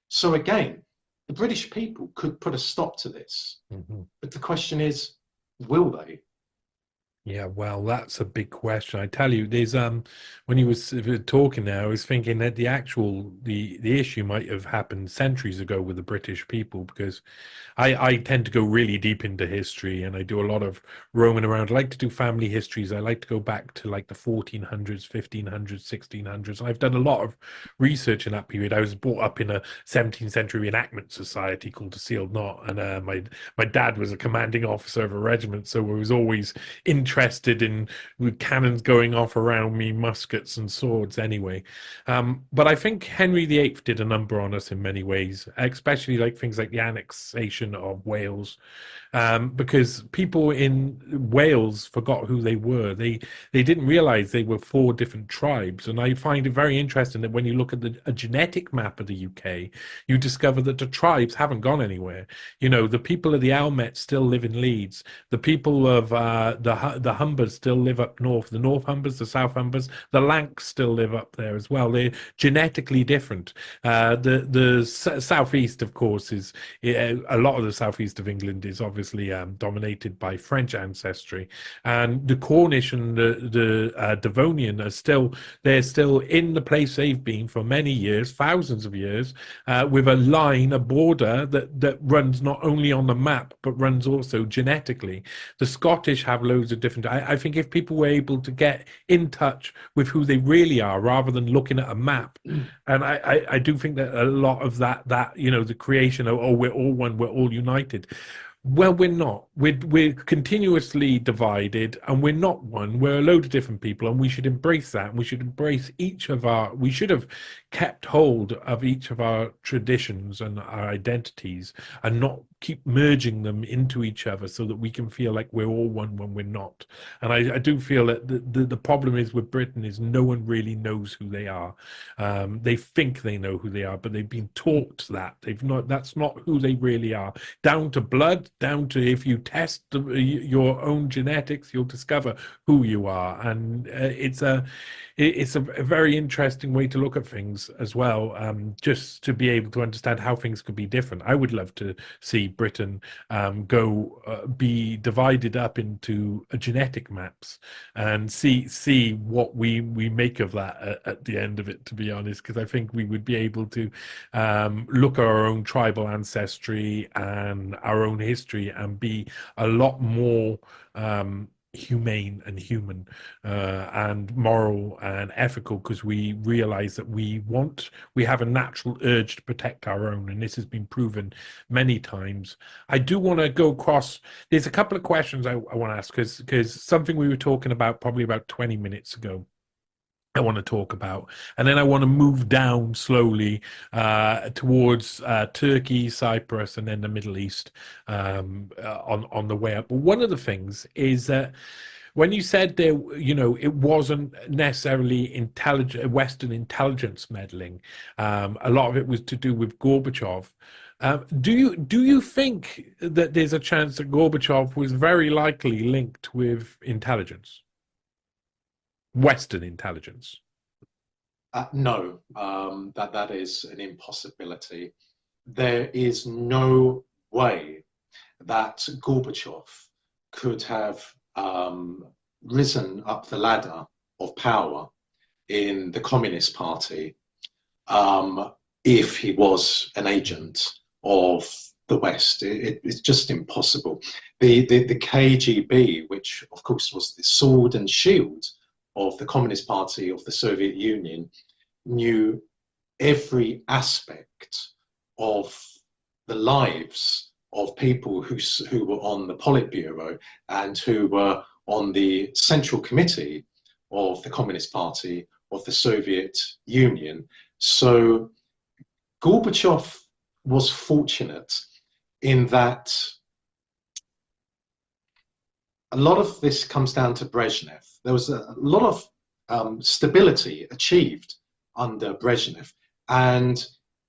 So again, the British people could put a stop to this. Mm-hmm. But the question is, will they? Yeah, well, that's a big question. I tell you, there's when he was talking there, I was thinking that the issue might have happened centuries ago with the British people, because I tend to go really deep into history, and I do a lot of roaming around. I like to do family histories. I like to go back to like the 1400s, 1500s, 1600s. I've done a lot of research in that period. I was brought up in a 17th century reenactment society called the Sealed Knot, and my dad was a commanding officer of a regiment, so I was always interested in with cannons going off around me, muskets and swords anyway. But I think Henry VIII did a number on us in many ways, especially like things like the annexation of Wales, because people in Wales forgot who they were. They didn't realize they were 4 different tribes. And I find it very interesting that when you look at a genetic map of the UK, you discover that the tribes haven't gone anywhere. You know, the people of the Elmet still live in Leeds. The people of the Humbers still live up north. The North Humbers, the South Humbers, the Lanks still live up there as well. They're genetically different. The southeast, of course, is a lot of the southeast of England is obviously dominated by French ancestry, and the Cornish and the Devonian are still they're still in the place they've been for many years, thousands of years, with a line, a border that runs not only on the map but runs also genetically. The Scottish have loads of different. I think if people were able to get in touch with who they really are rather than looking at a map, and I do think that a lot of that you know, the creation of, oh, we're all one, we're all united. Well, we're not. We're continuously divided, and we're not one. We're a load of different people, and we should embrace that. And we should embrace each of our. We should have kept hold of each of our traditions and our identities, and not keep merging them into each other, so that we can feel like we're all one when we're not. And I do feel that the problem is with Britain is no one really knows who they are. They think they know who they are, but they've been taught that they've not. That's not who they really are. Down to blood, down to if you test your own genetics, you'll discover who you are. And it's a very interesting way to look at things as well, just to be able to understand how things could be different. I would love to see Britain be divided up into genetic maps and see what we make of that at the end of it, to be honest, because I think we would be able to look at our own tribal ancestry and our own history and be a lot more humane and human and moral and ethical, because we realize that we have a natural urge to protect our own, and this has been proven many times. I do want to go across, there's a couple of questions I want to ask, because something we were talking about probably about 20 minutes ago I want to talk about, and then I want to move down slowly towards Turkey, Cyprus, and then the Middle East on the way up. But one of the things is that when you said there, you know, it wasn't necessarily Western intelligence meddling. A lot of it was to do with Gorbachev. Do you think that there's a chance that Gorbachev was very likely linked with intelligence? Western intelligence? No, that is an impossibility. There is no way that Gorbachev could have risen up the ladder of power in the Communist Party if he was an agent of the West. It's just impossible. The KGB, which of course was the sword and shield of the Communist Party of the Soviet Union, knew every aspect of the lives of people who were on the Politburo and who were on the Central Committee of the Communist Party of the Soviet Union. So Gorbachev was fortunate in that a lot of this comes down to Brezhnev. There was a lot of stability achieved under Brezhnev. And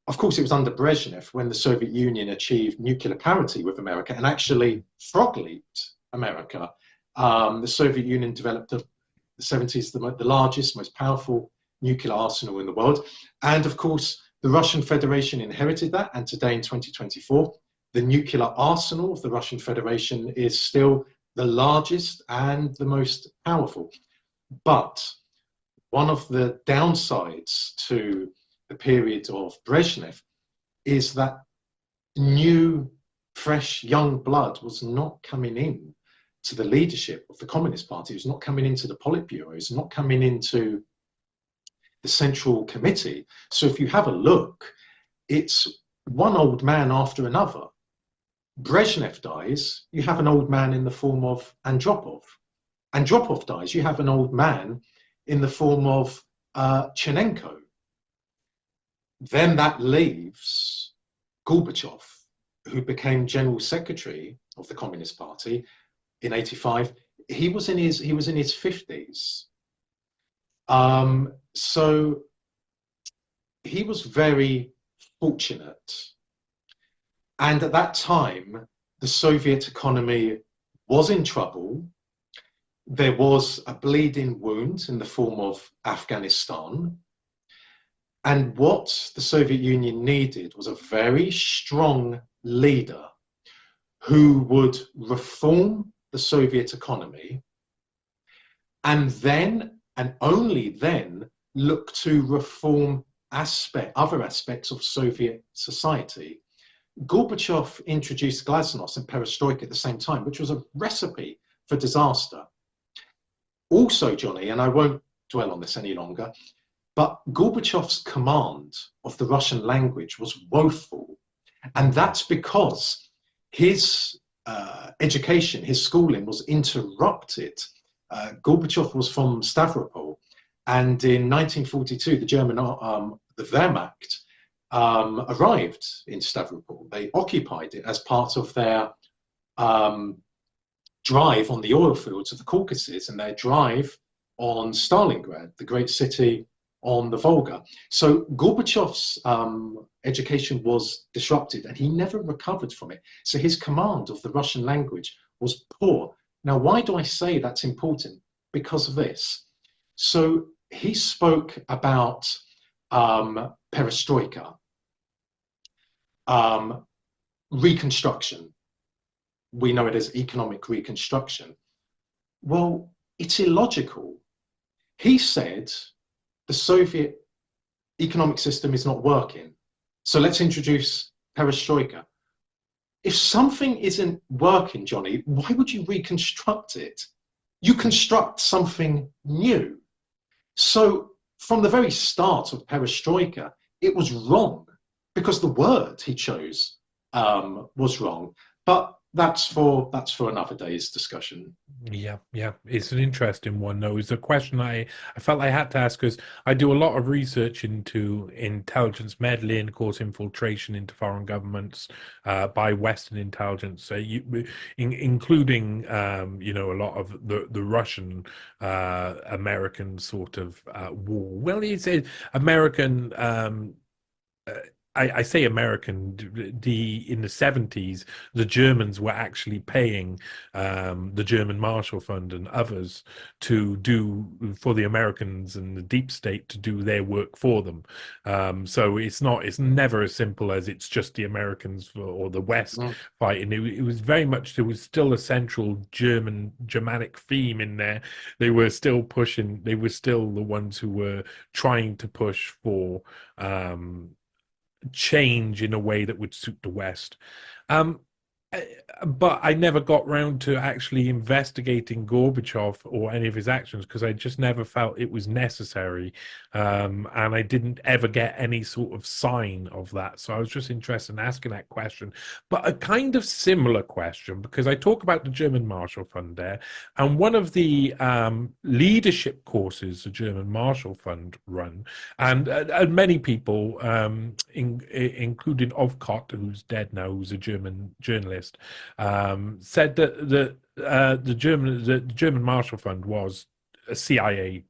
of course, it was under Brezhnev when the Soviet Union achieved nuclear parity with America and actually frog-leaped America. The Soviet Union developed in the 70s the largest, most powerful nuclear arsenal in the world. And of course, the Russian Federation inherited that. And today in 2024, the nuclear arsenal of the Russian Federation is still the largest and the most powerful. But one of the downsides to the period of Brezhnev is that new, fresh, young blood was not coming in to the leadership of the Communist Party. It was not coming into the Politburo. It was not coming into the Central Committee. So if you have a look, it's one old man after another. Brezhnev dies, you have an old man in the form of Andropov. Andropov dies, you have an old man in the form of Chernenko. Then that leaves Gorbachev, who became General Secretary of the Communist Party in '85. He was in his 50s. So he was very fortunate. And at that time, the Soviet economy was in trouble. There was a bleeding wound in the form of Afghanistan. And what the Soviet Union needed was a very strong leader who would reform the Soviet economy and then, and only then, look to reform other aspects of Soviet society. Gorbachev introduced glasnost and perestroika at the same time, which was a recipe for disaster. Also, Johnny, and I won't dwell on this any longer, but Gorbachev's command of the Russian language was woeful. And that's because his education, his schooling was interrupted. Gorbachev was from Stavropol. And in 1942, the Wehrmacht arrived in Stavropol. They occupied it as part of their drive on the oil fields of the Caucasus and their drive on Stalingrad, the great city on the Volga. So Gorbachev's education was disrupted and he never recovered from it. So his command of the Russian language was poor. Now, why do I say that's important? Because of this. So he spoke about perestroika, reconstruction. We know it as economic reconstruction. Well, it's illogical. He said the Soviet economic system is not working, so let's introduce perestroika. If something isn't working, Johnny, why would you reconstruct it? You construct something new. So from the very start of perestroika, it was wrong because the word he chose was wrong. But that's for another day's discussion. Yeah, yeah, it's an interesting one, though. It's a question I felt I had to ask because I do a lot of research into intelligence meddling, of course, infiltration into foreign governments by Western intelligence, including a lot of the Russian American sort of war. Well, it's American. I say American. In the 70s, the Germans were actually paying the German Marshall Fund and others to do for the Americans and the deep state to do their work for them. So it's never as simple as it's just the Americans or the West fighting. It was very much, there was still a central Germanic theme in there. They were still pushing. They were still the ones who were trying to push for change in a way that would suit the West. Um, but I never got round to actually investigating Gorbachev or any of his actions because I just never felt it was necessary. And I didn't ever get any sort of sign of that. So I was just interested in asking that question. But a kind of similar question, because I talk about the German Marshall Fund there, and one of the leadership courses the German Marshall Fund run, and many people, including Ovkot, who's dead now, who's a German journalist, said that the German Marshall Fund was a CIA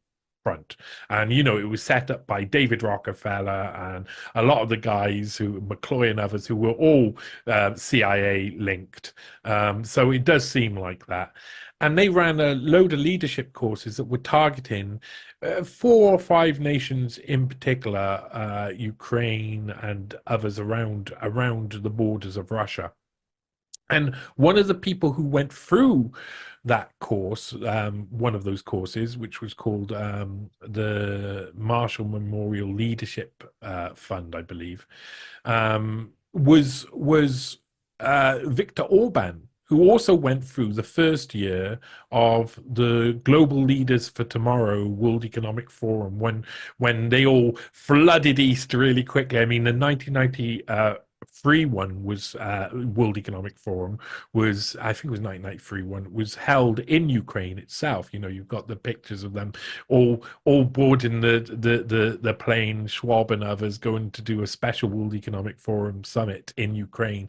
front, and it was set up by David Rockefeller and a lot of the guys who McCloy and others who were all CIA linked. So it does seem like that. And they ran a load of leadership courses that were targeting 4 or 5 nations in particular, Ukraine and others around the borders of Russia. And one of the people who went through that course, one of those courses, which was called the Marshall Memorial Leadership Fund, I believe, was Viktor Orban, who also went through the first year of the Global Leaders for Tomorrow World Economic Forum when they all flooded east really quickly. I mean, the 1990 free one was World Economic Forum was, I think it was 1993 one, was held in Ukraine itself. You've got the pictures of them all boarding the plane, Schwab and others going to do a special World Economic Forum summit in Ukraine,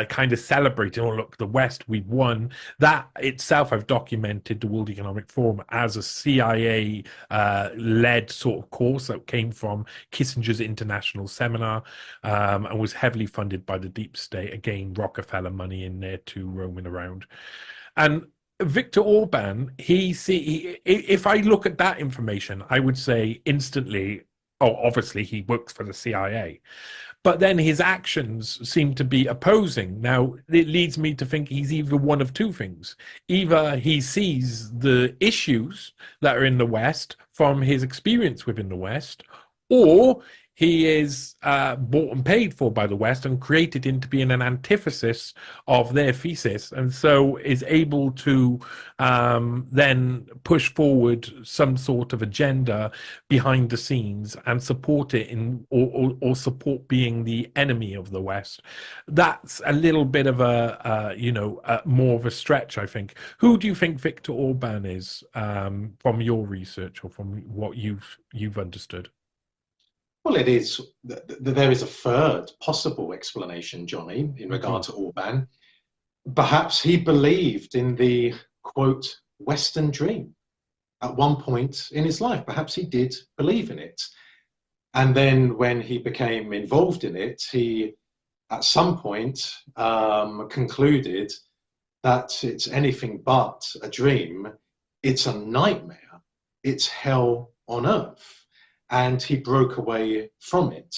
kind of celebrating, oh look, the West, we've won. That itself, I've documented the World Economic Forum as a CIA led sort of course that came from Kissinger's International Seminar, and was heavily funded by the deep state. Again, Rockefeller money in there too, roaming around. And Viktor Orban, if I look at that information, I would say instantly, oh, obviously he works for the CIA. But then his actions seem to be opposing. Now, it leads me to think he's either one of two things. Either he sees the issues that are in the West from his experience within the West, or he is bought and paid for by the West and created into being an antithesis of their thesis, and so is able to then push forward some sort of agenda behind the scenes and support it in, or support being the enemy of the West. That's a little bit of more of a stretch, I think. Who do you think Viktor Orban is, from your research or from what you've understood? Well, it is. There is a third possible explanation, Johnny, in regard to Orban. Perhaps he believed in the, quote, Western dream at one point in his life. Perhaps he did believe in it. And then when he became involved in it, he, at some point, concluded that it's anything but a dream. It's a nightmare. It's hell on earth. And he broke away from it.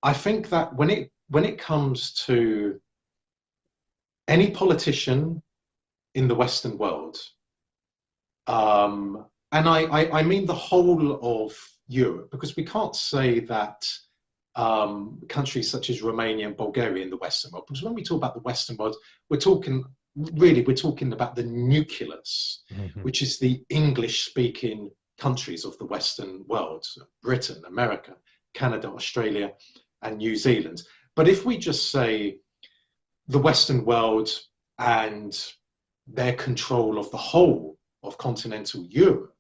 I think that when it comes to any politician in the Western world, and I mean the whole of Europe, because we can't say that countries such as Romania and Bulgaria in the Western world, because when we talk about the Western world, we're talking about the nucleus, which is the English-speaking countries of the Western world: Britain, America, Canada, Australia, and New Zealand. But if we just say the Western world and their control of the whole of continental Europe,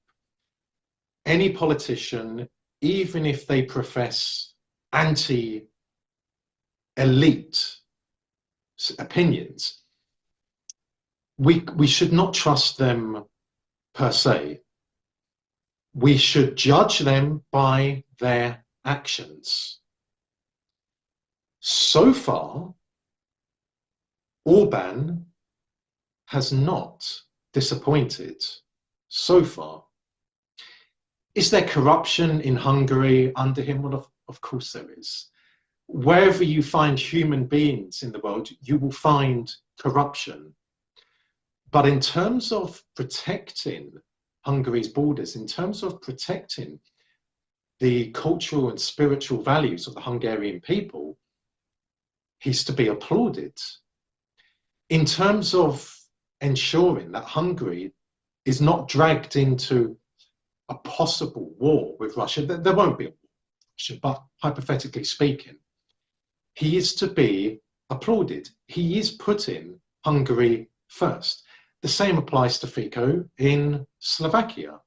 any politician, even if they profess anti-elite opinions, we should not trust them per se. We should judge them by their actions. So far, Orban has not disappointed. So far. Is there corruption in Hungary under him? Well, of course there is. Wherever you find human beings in the world, you will find corruption. But in terms of protecting Hungary's borders, in terms of protecting the cultural and spiritual values of the Hungarian people, he's to be applauded. In terms of ensuring that Hungary is not dragged into a possible war with Russia, there won't be a war with Russia, but hypothetically speaking, he is to be applauded. He is putting Hungary first. The same applies to Fico in Slovakia.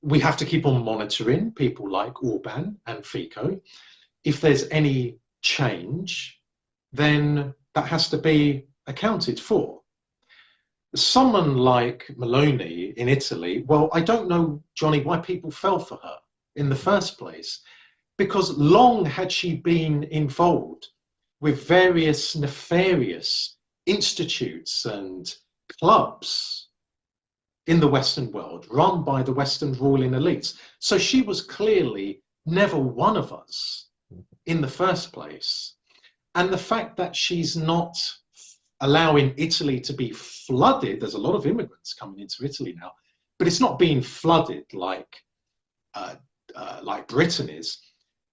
We have to keep on monitoring people like Orban and Fico. If there's any change, then that has to be accounted for. Someone like Meloni in Italy, well, I don't know, Johnny, why people fell for her in the first place, because long had she been involved with various nefarious institutes and clubs in the Western world run by the Western ruling elites. So she was clearly never one of us in the first place. And the fact that she's not allowing Italy to be flooded, there's a lot of immigrants coming into Italy now, but it's not being flooded like Britain is.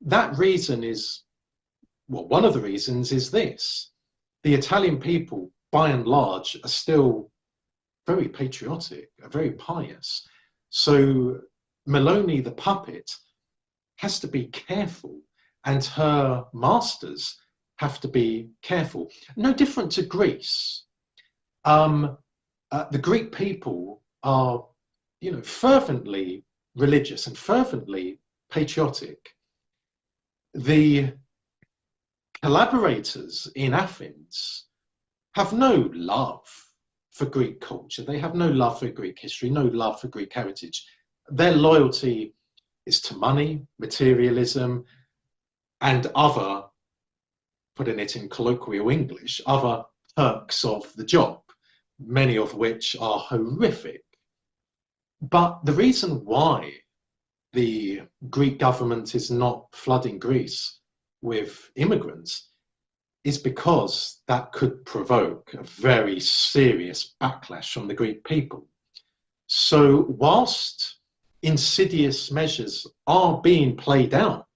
That reason is, well, one of the reasons is this: the Italian people, by and large, are still very patriotic, are very pious. So Meloni, the puppet, has to be careful, and her masters have to be careful. No different to Greece. The Greek people are, fervently religious and fervently patriotic. The collaborators in Athens have no love for Greek culture. They have no love for Greek history, no love for Greek heritage. Their loyalty is to money, materialism, and other, putting it in colloquial English, other perks of the job. many of which are horrific. But the reason why the Greek government is not flooding Greece with immigrants is because that could provoke a very serious backlash from the Greek people. So whilst insidious measures are being played out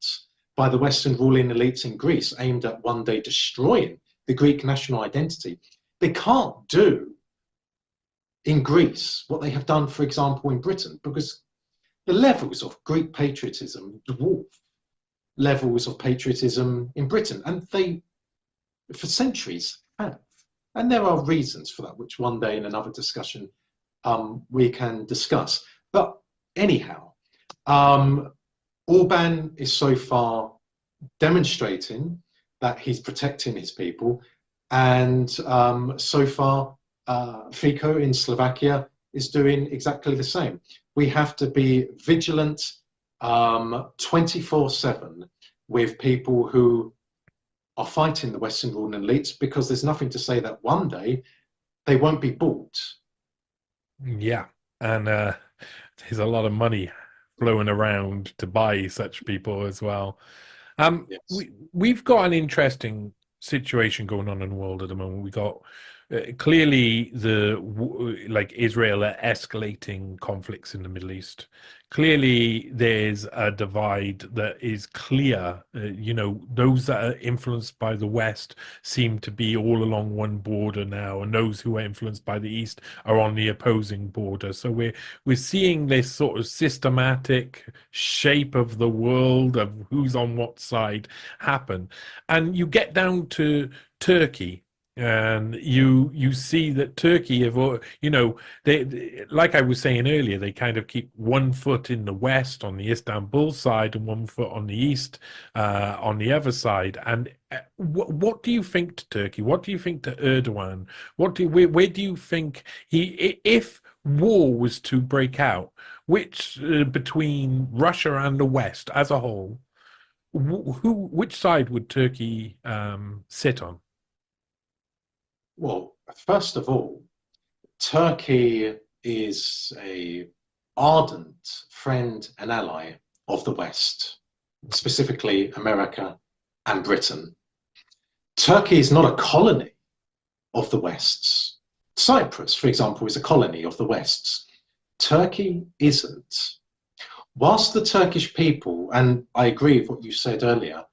by the Western ruling elites in Greece aimed at one day destroying the Greek national identity, they can't do in Greece what they have done, for example, in Britain, because the levels of Greek patriotism dwarf levels of patriotism in Britain, and they, for centuries, have. And there are reasons for that, which one day in another discussion we can discuss. But anyhow, Orban is so far demonstrating that he's protecting his people, and so far Fico in Slovakia is doing exactly the same. We have to be vigilant 24/7 with people who are fighting the Western ruling elites, because there's nothing to say that one day they won't be bought. Yeah, and there's a lot of money flowing around to buy such people as well. Yes. We've got an interesting situation going on in the world at the moment. We got clearly like Israel are escalating conflicts in the Middle East. Clearly, there's a divide that is clear. You know, those that are influenced by the West seem to be all along one border now, and those who are influenced by the East are on the opposing border. So we're seeing this sort of systematic shape of the world of who's on what side happen. And you get down to Turkey, and you see that Turkey have, you know, they, like I was saying earlier, they kind of keep one foot in the west on the Istanbul side and one foot on the east on the other side. And what do you think to Turkey? What do you think to Erdogan? Where do you think if war was to break out, which between Russia and the West as a whole, which side would Turkey sit on? Well, first of all, Turkey is an ardent friend and ally of the West, specifically America and Britain. Turkey is not a colony of the West's. Cyprus, for example, is a colony of the West's. Turkey isn't. Whilst the Turkish people, and I agree with what you said earlier,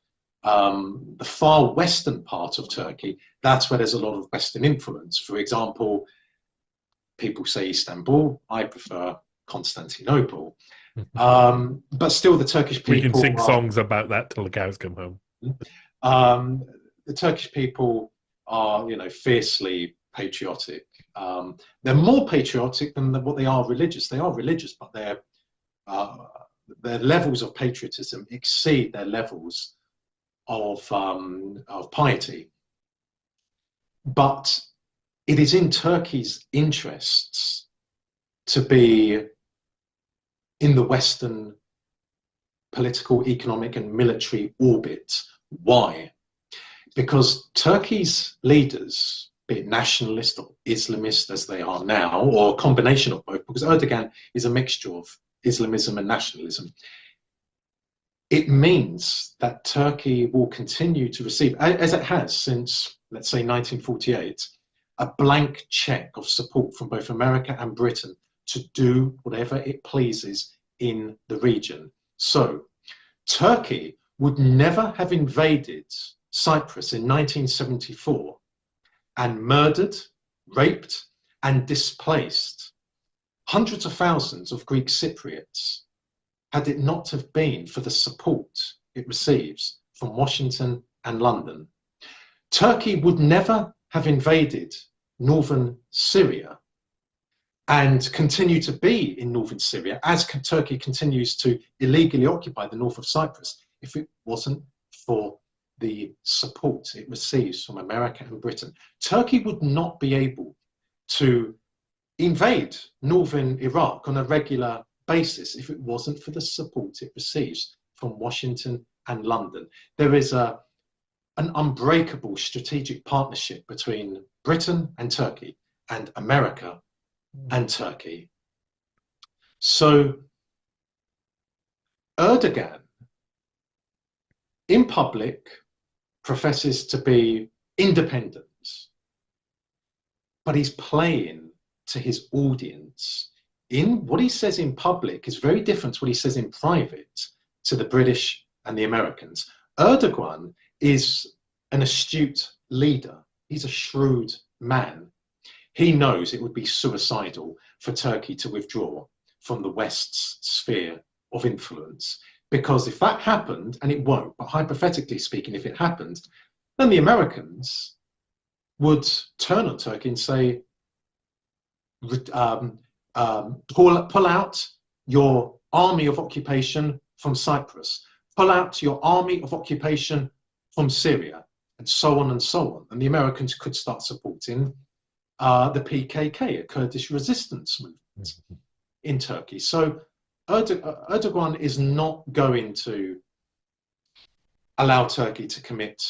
the far western part of Turkey, that's where there's a lot of Western influence. For example, people say Istanbul, I prefer Constantinople. But still the Turkish people... We can sing songs about that till the cows come home. The Turkish people are, you know, fiercely patriotic. They're more patriotic than what they are religious. They are religious, but their levels of patriotism exceed their levels of piety. But it is in Turkey's interests to be in the Western political, economic, and military orbit. Why? Because Turkey's leaders, be it nationalist or Islamist as they are now, or a combination of both, because Erdogan is a mixture of Islamism and nationalism, it means that Turkey will continue to receive, as it has since, let's say, 1948, a blank check of support from both America and Britain to do whatever it pleases in the region. So Turkey would never have invaded Cyprus in 1974 and murdered, raped, and displaced hundreds of thousands of Greek Cypriots had it not have been for the support it receives from Washington and London. Turkey would never have invaded northern Syria and continue to be in northern Syria as Turkey continues to illegally occupy the north of Cyprus if it wasn't for the support it receives from America and Britain. Turkey would not be able to invade northern Iraq on a regular basis if it wasn't for the support it receives from Washington and London. There is an unbreakable strategic partnership between Britain and Turkey, and America and Turkey. So Erdogan, in public, professes to be independent, but he's playing to his audience. In what he says in public is very different to what he says in private to the British and the Americans. Erdogan is an astute leader. He's a shrewd man. He knows it would be suicidal for Turkey to withdraw from the West's sphere of influence. Because if that happened, and it won't, but hypothetically speaking, if it happened, then the Americans would turn on Turkey and say, pull out your army of occupation from Cyprus, pull out your army of occupation from Syria, and so on and so on. And the Americans could start supporting the PKK, a Kurdish resistance movement in Turkey. So Erdogan is not going to allow Turkey to commit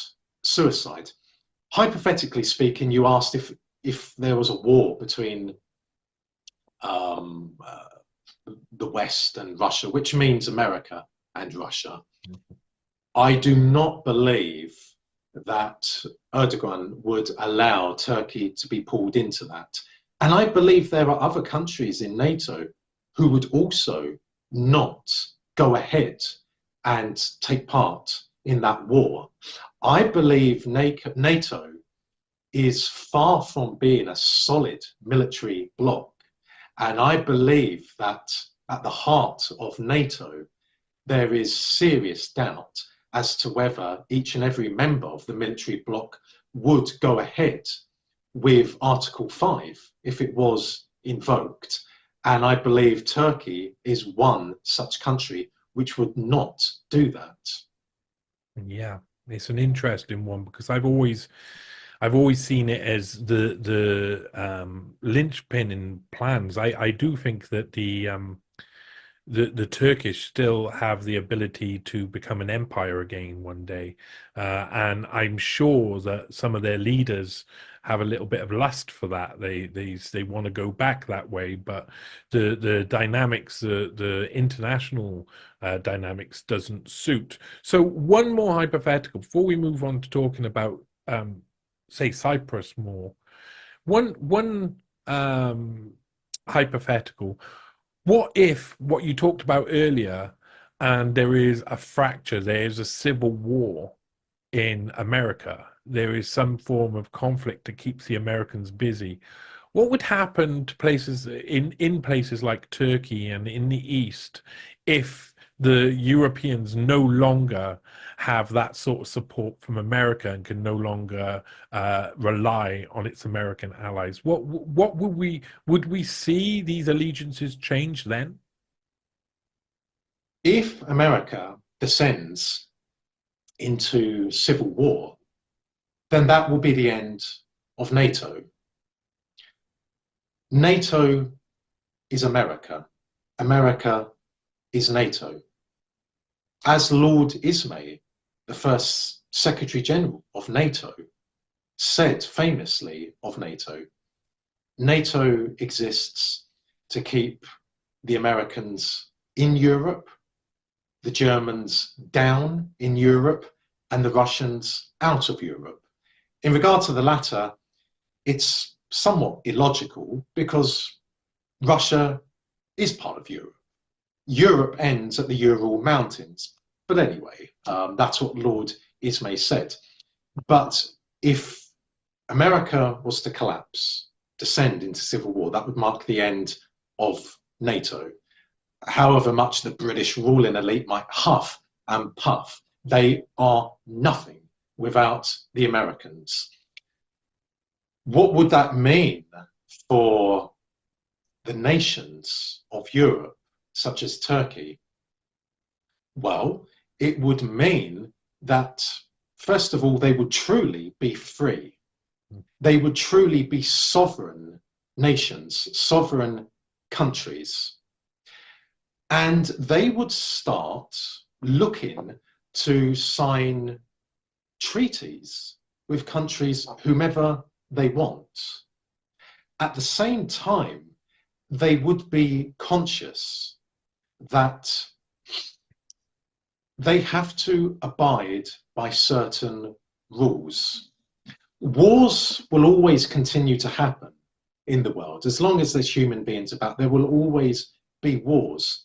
suicide. Hypothetically speaking, you asked if there was a war between the West and Russia, which means America and Russia. I do not believe that Erdogan would allow Turkey to be pulled into that. And I believe there are other countries in NATO who would also not go ahead and take part in that war. I believe NATO is far from being a solid military bloc. And I believe that at the heart of NATO, there is serious doubt as to whether each and every member of the military bloc would go ahead with Article 5 if it was invoked. And I believe Turkey is one such country which would not do that. Yeah, it's an interesting one because I've always seen it as the linchpin in plans. I do think that the Turkish still have the ability to become an empire again one day, and I'm sure that some of their leaders have a little bit of lust for that. They want to go back that way, but the dynamics, the international dynamics doesn't suit. So one more hypothetical before we move on to talking about say Cyprus more. One hypothetical. What if what you talked about earlier, and there is a fracture, there is a civil war in America, there is some form of conflict that keeps the Americans busy. What would happen to places in places like Turkey and in the East if the Europeans no longer have that sort of support from America and can no longer rely on its American allies? What would we see these allegiances change then? If America descends into civil war, then that will be the end of NATO. NATO is America. America is NATO. As Lord Ismay, the first Secretary General of NATO, said famously of NATO, NATO exists to keep the Americans in Europe, the Germans down in Europe, and the Russians out of Europe. In regard to the latter, it's somewhat illogical because Russia is part of Europe. Europe ends at the Ural Mountains. But anyway, that's what Lord Ismay said. But if America was to collapse, descend into civil war, that would mark the end of NATO. However much the British ruling elite might huff and puff, they are nothing without the Americans. What would that mean for the nations of Europe, such as Turkey? Well, it would mean that, first of all, they would truly be free. They would truly be sovereign nations, sovereign countries. And they would start looking to sign treaties with countries whomever they want. at the same time, they would be conscious that they have to abide by certain rules. Wars will always continue to happen in the world. As long as there's human beings about, there will always be wars.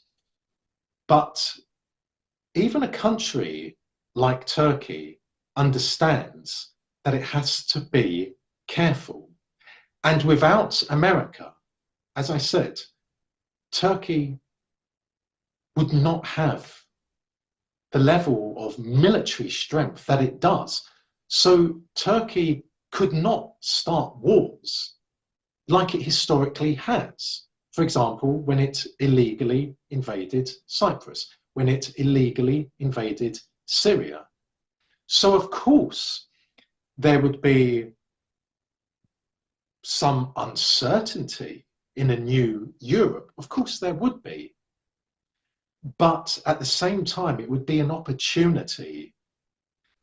But even a country like Turkey understands that it has to be careful. And without America, as I said, Turkey would not have the level of military strength that it does. So Turkey could not start wars like it historically has. For example, when it illegally invaded Cyprus, when it illegally invaded Syria. So of course, there would be some uncertainty in a new Europe. Of course there would be. But at the same time, it would be an opportunity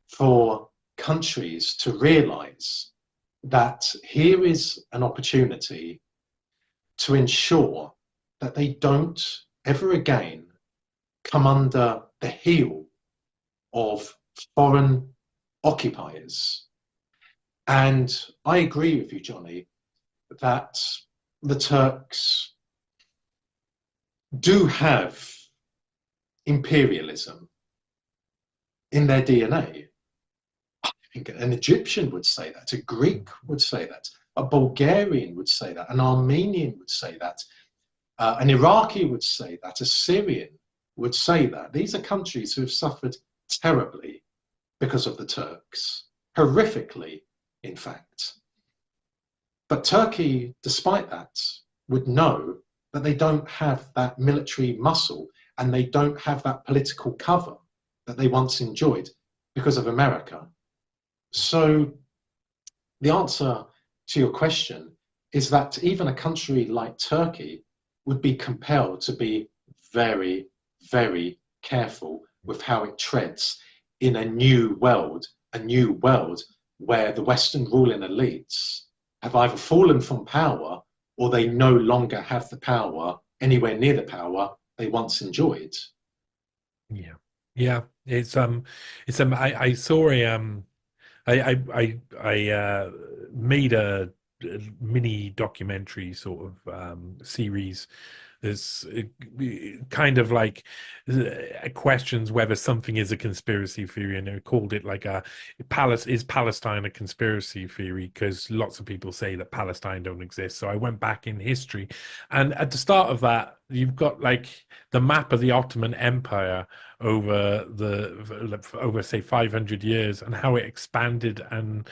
for countries to realize that here is an opportunity to ensure that they don't ever again come under the heel of foreign occupiers. And I agree with you, Johnny, that the Turks do have imperialism in their DNA. I think an Egyptian would say that, a Greek would say that, a Bulgarian would say that, an Armenian would say that, an Iraqi would say that, a Syrian would say that. These are countries who have suffered terribly because of the Turks, horrifically, in fact. But Turkey, despite that, would know that they don't have that military muscle and they don't have that political cover that they once enjoyed because of America. So the answer to your question is that even a country like Turkey would be compelled to be very, very careful with how it treads in a new world where the Western ruling elites have either fallen from power or they no longer have the power, anywhere near the power they once enjoyed. Yeah, yeah. I saw I made a mini documentary sort of series. There's kind of like questions whether something is a conspiracy theory, and they called it like is Palestine a conspiracy theory? Because lots of people say that Palestine don't exist. So I went back in history, and at the start of that, you've got like the map of the Ottoman Empire over say 500 years, and how it expanded and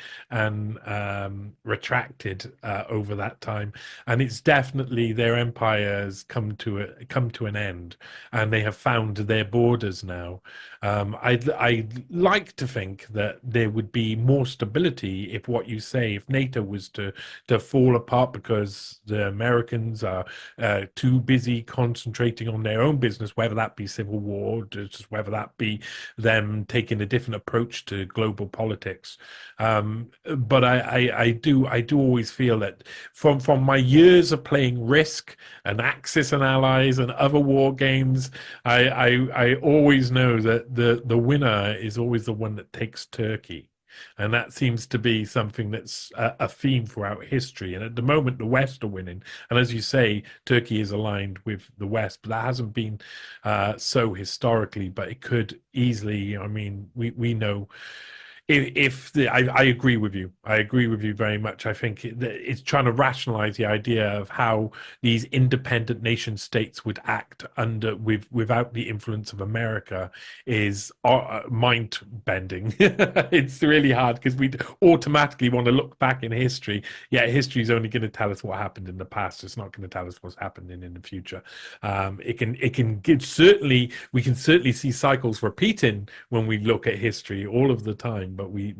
retracted over that time. And it's definitely their empires come to an end, and they have found their borders now. I'd like to think that there would be more stability if what you say, if NATO was to fall apart because the Americans are too busy concentrating on their own business, whether that be civil war, just whether that be them taking a different approach to global politics. But I do always feel that from my years of playing Risk and Axis and Allies and other war games, I always know that the winner is always the one that takes Turkey. And that seems to be something that's a theme throughout history. And at the moment, the West are winning. And as you say, Turkey is aligned with the West, but that hasn't been so historically. But it could easily, I mean, we know I agree with you. I agree with you very much. I think it's trying to rationalize the idea of how these independent nation states would act without the influence of America is mind bending. It's really hard because we automatically want to look back in history. Yeah, history is only going to tell us what happened in the past. It's not going to tell us what's happening in the future. Certainly we can certainly see cycles repeating when we look at history all of the time, but we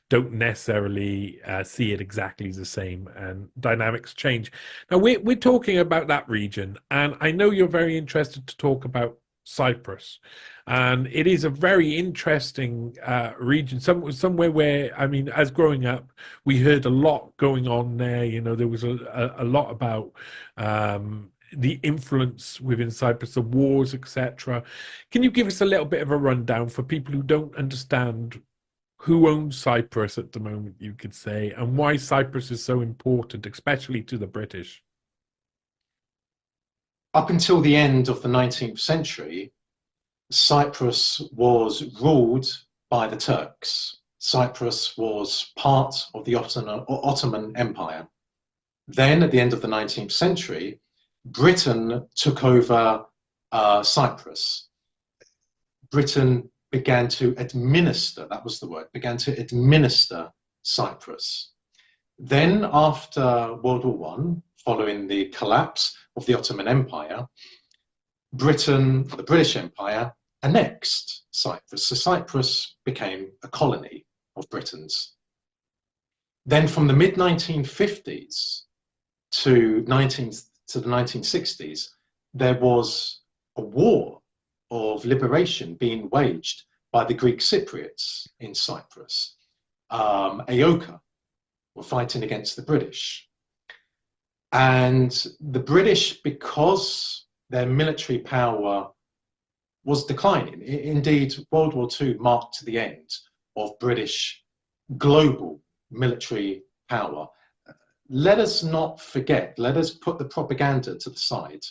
don't necessarily see it exactly the same, and dynamics change. Now we're talking about that region, and I know you're very interested to talk about Cyprus. And it is a very interesting region, somewhere where, I mean, as growing up, we heard a lot going on there. You know, there was a lot about the influence within Cyprus, the wars, etc. Can you give us a little bit of a rundown for people who don't understand who owns Cyprus at the moment, you could say, and why Cyprus is so important, especially to the British? Up until the end of the 19th century, Cyprus was ruled by the Turks. Cyprus was part of the Ottoman Empire. Then, at the end of the 19th century, Britain took over Cyprus. Britain began to administer, that was the word, began to administer Cyprus. Then, after World War I, following the collapse of the Ottoman Empire, Britain, the British Empire, annexed Cyprus. So Cyprus became a colony of Britain's. Then from the mid-1950s to the 1960s, there was a war of liberation being waged by the Greek Cypriots in Cyprus. AOCA were fighting against the British. And the British, because their military power was declining, indeed, World War II marked the end of British global military power. Let us not forget, let us put the propaganda to the side.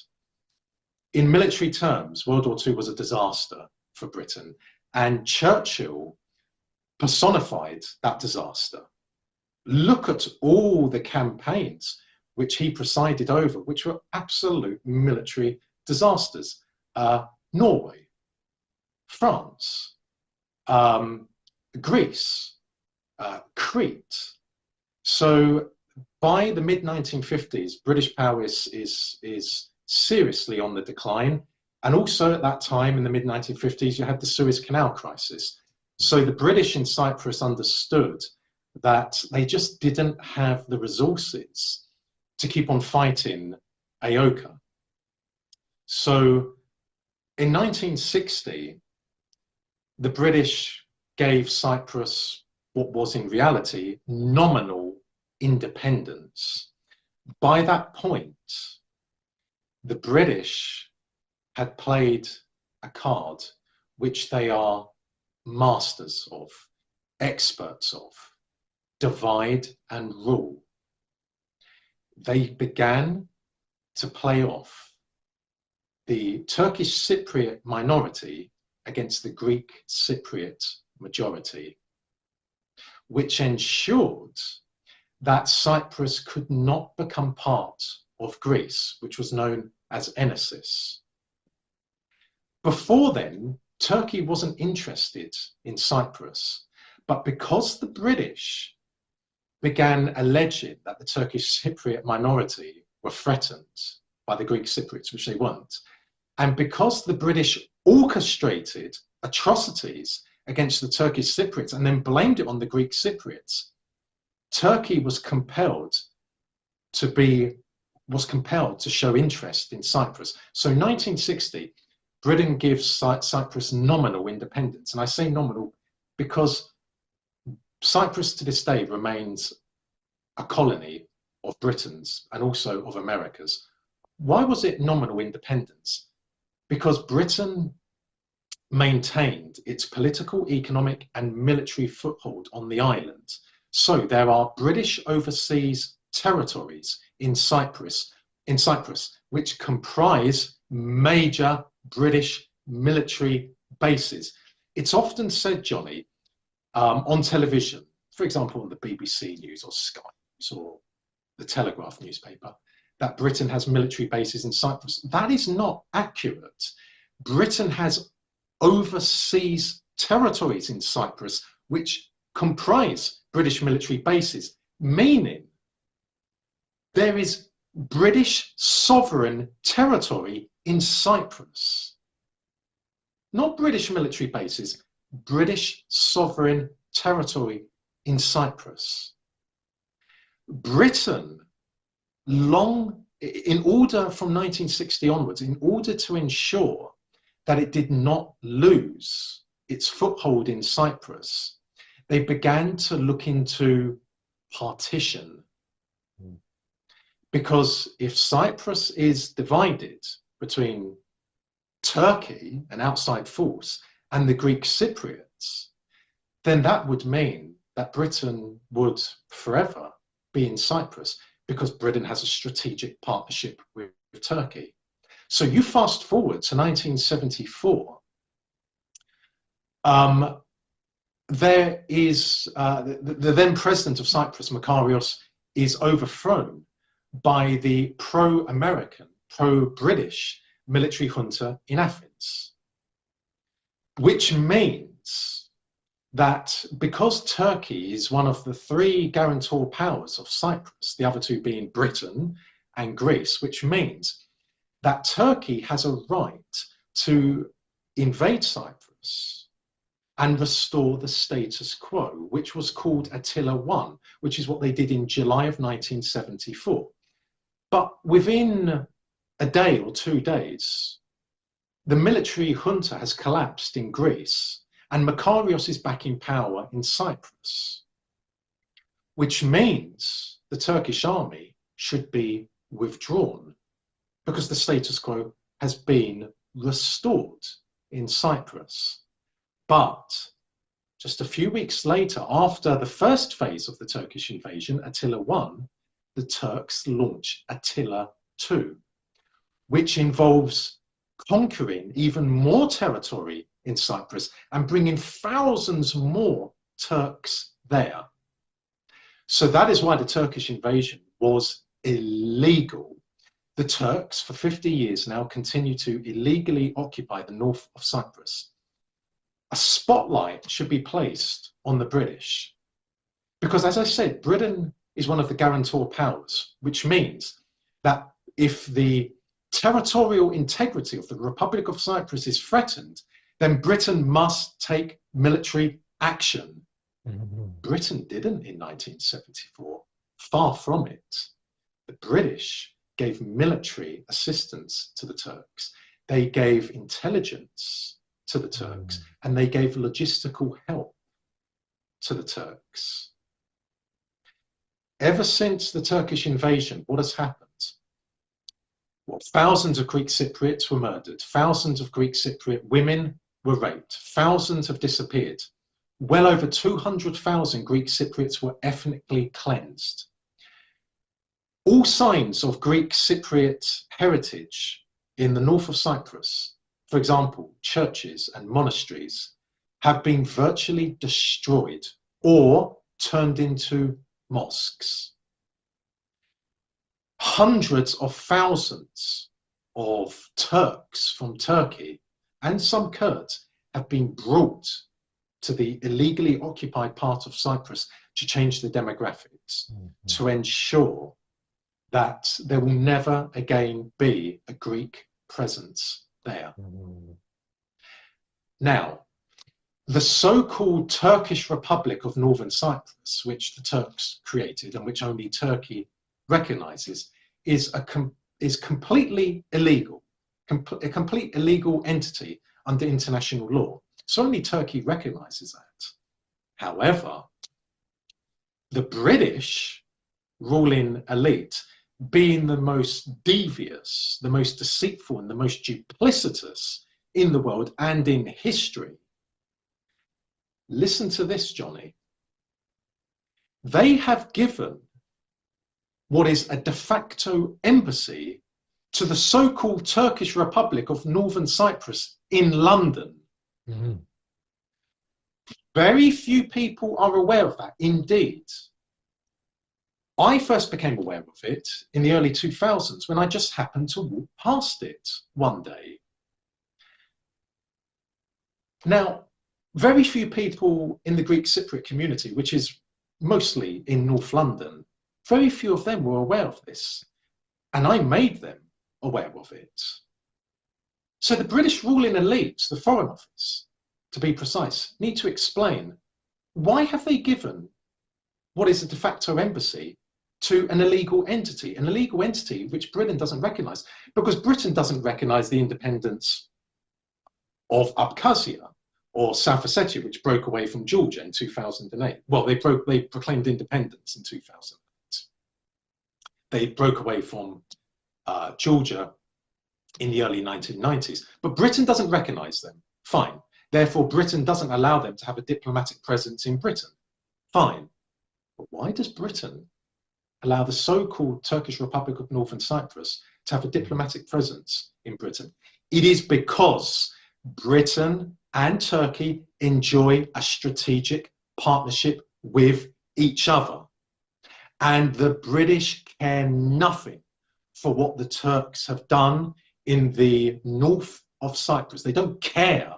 In military terms, World War II was a disaster for Britain, and Churchill personified that disaster. Look at all the campaigns which he presided over, which were absolute military disasters. Norway, France, Greece, Crete. So by the mid-1950s, British power is seriously on the decline. And also at that time, in the mid-1950s, you had the Suez Canal crisis. So the British in Cyprus understood that they just didn't have the resources to keep on fighting AOCA. So in 1960, the British gave Cyprus what was in reality nominal independence. By that point, the British had played a card which they are masters of, experts of: divide and rule. They began to play off the Turkish Cypriot minority against the Greek Cypriot majority, which ensured that Cyprus could not become part of Greece, which was known as Enesis. Before then, Turkey wasn't interested in Cyprus, but because the British began alleging that the Turkish Cypriot minority were threatened by the Greek Cypriots, which they weren't, and because the British orchestrated atrocities against the Turkish Cypriots and then blamed it on the Greek Cypriots, Turkey was compelled to show interest in Cyprus. So in 1960, Britain gives Cyprus nominal independence. And I say nominal because Cyprus to this day remains a colony of Britain's and also of America's. Why was it nominal independence? Because Britain maintained its political, economic, and military foothold on the island. So there are British overseas territories in Cyprus, which comprise major British military bases. It's often said, Johnny, on television, for example, on the BBC News or Sky News or the Telegraph newspaper, that Britain has military bases in Cyprus. That is not accurate. Britain has overseas territories in Cyprus which comprise British military bases, meaning there is British sovereign territory in Cyprus. Not British military bases, British sovereign territory in Cyprus. Britain, in order from 1960 onwards, in order to ensure that it did not lose its foothold in Cyprus, they began to look into partition. Because if Cyprus is divided between Turkey, an outside force, and the Greek Cypriots, then that would mean that Britain would forever be in Cyprus, because Britain has a strategic partnership with Turkey. So you fast forward to 1974, there is the then president of Cyprus, Makarios, is overthrown by the pro-American, pro-British military junta in Athens, which means that because Turkey is one of the three guarantor powers of Cyprus, the other two being Britain and Greece, which means that Turkey has a right to invade Cyprus and restore the status quo, which was called Attila I, which is what they did in July of 1974. But within a day or 2 days, the military junta has collapsed in Greece, and Makarios is back in power in Cyprus, which means the Turkish army should be withdrawn because the status quo has been restored in Cyprus. But just a few weeks later, after the first phase of the Turkish invasion, Attila I, the Turks launch Attila II, which involves conquering even more territory in Cyprus and bringing thousands more Turks there. So that is why the Turkish invasion was illegal. The Turks, for 50 years now, continue to illegally occupy the north of Cyprus. A spotlight should be placed on the British, because, as I said, Britain is one of the guarantor powers, which means that if the territorial integrity of the Republic of Cyprus is threatened, then Britain must take military action. Britain didn't in 1974. Far from it. The British gave military assistance to the Turks. They gave intelligence to the Turks, and they gave logistical help to the Turks. Ever since the Turkish invasion, what has happened? Well, thousands of Greek Cypriots were murdered. Thousands of Greek Cypriot women were raped. Thousands have disappeared. Well over 200,000 Greek Cypriots were ethnically cleansed. All signs of Greek Cypriot heritage in the north of Cyprus, for example, churches and monasteries, have been virtually destroyed or turned into mosques. Hundreds of thousands of Turks from Turkey and some Kurds have been brought to the illegally occupied part of Cyprus to change the demographics, to ensure that there will never again be a Greek presence there. Now, the so-called Turkish Republic of Northern Cyprus, which the Turks created and which only Turkey recognizes, is completely illegal, a complete illegal entity under international law. So only Turkey recognizes that. However, the British ruling elite, being the most devious, the most deceitful, and the most duplicitous in the world and in history. Listen to this, Johnny. They have given what is a de facto embassy to the so-called Turkish Republic of Northern Cyprus in London. Very few people are aware of that. Indeed, I first became aware of it in the early 2000s when I just happened to walk past it one day. Now, very few people in the Greek Cypriot community, which is mostly in North London, very few of them were aware of this, and I made them aware of it. So the British ruling elite, the Foreign Office, to be precise, need to explain why have they given what is a de facto embassy to an illegal entity which Britain doesn't recognise, because Britain doesn't recognise the independence of Abkhazia or South Ossetia, which broke away from Georgia in 2008. Well, they proclaimed independence in 2008. They broke away from Georgia in the early 1990s, but Britain doesn't recognize them. Fine. Therefore, Britain doesn't allow them to have a diplomatic presence in Britain. Fine. But why does Britain allow the so-called Turkish Republic of Northern Cyprus to have a diplomatic presence in Britain? It is because Britain and Turkey enjoy a strategic partnership with each other. And the British care nothing for what the Turks have done in the north of Cyprus. They don't care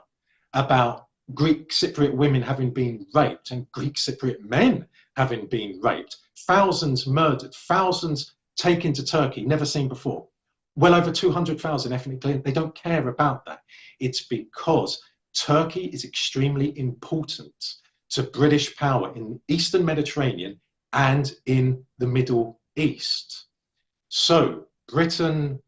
about Greek Cypriot women having been raped and Greek Cypriot men having been raped, thousands murdered, thousands taken to Turkey, never seen before. Well over 200,000 ethnic cleansed. They don't care about that. It's because Turkey is extremely important to British power in the Eastern Mediterranean and in the Middle East. So Britain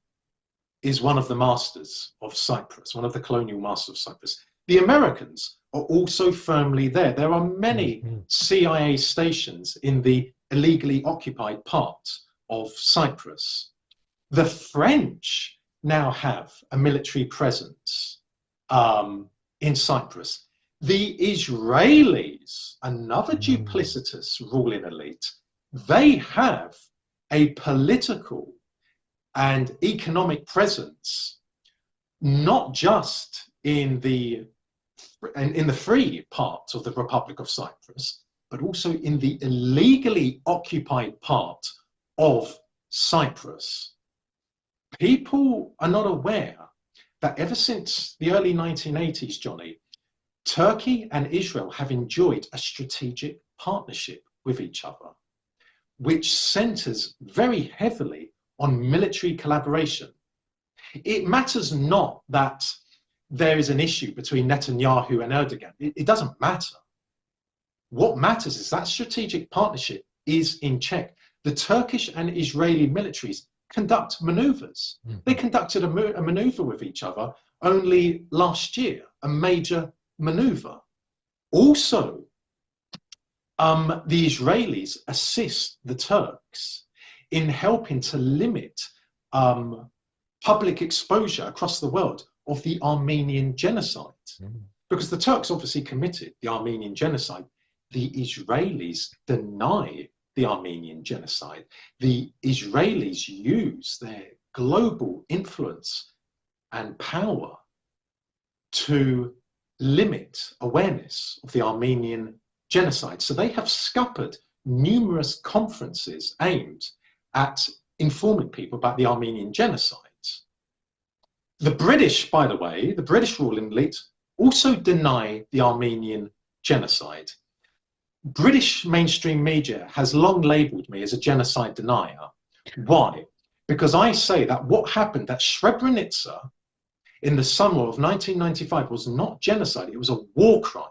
is one of the masters of Cyprus, one of the colonial masters of Cyprus. The Americans are also firmly there. There are many CIA stations in the illegally occupied part of Cyprus. The French now have a military presence in Cyprus. The Israelis, another duplicitous ruling elite, they have a political and economic presence, not just in the free part of the Republic of Cyprus, but also in the illegally occupied part of Cyprus. People are not aware that ever since the early 1980s, Johnny, Turkey and Israel have enjoyed a strategic partnership with each other, which centers very heavily on military collaboration. It matters not that there is an issue between Netanyahu and Erdogan. It doesn't matter. What matters is that strategic partnership is in check. The Turkish and Israeli militaries conduct maneuvers. They conducted a maneuver with each other only last year, a major maneuver. Also, the Israelis assist the Turks in helping to limit public exposure across the world of the Armenian Genocide. Because the Turks obviously committed the Armenian Genocide. The Israelis deny the Armenian Genocide. The Israelis use their global influence and power to limit awareness of the Armenian Genocide. So they have scuppered numerous conferences aimed at informing people about the Armenian Genocide. The British, by the way, the British ruling elite also deny the Armenian Genocide. British mainstream media has long labelled me as a genocide denier. Why? Because I say that what happened at Srebrenica in the summer of 1995 was not genocide, it was a war crime.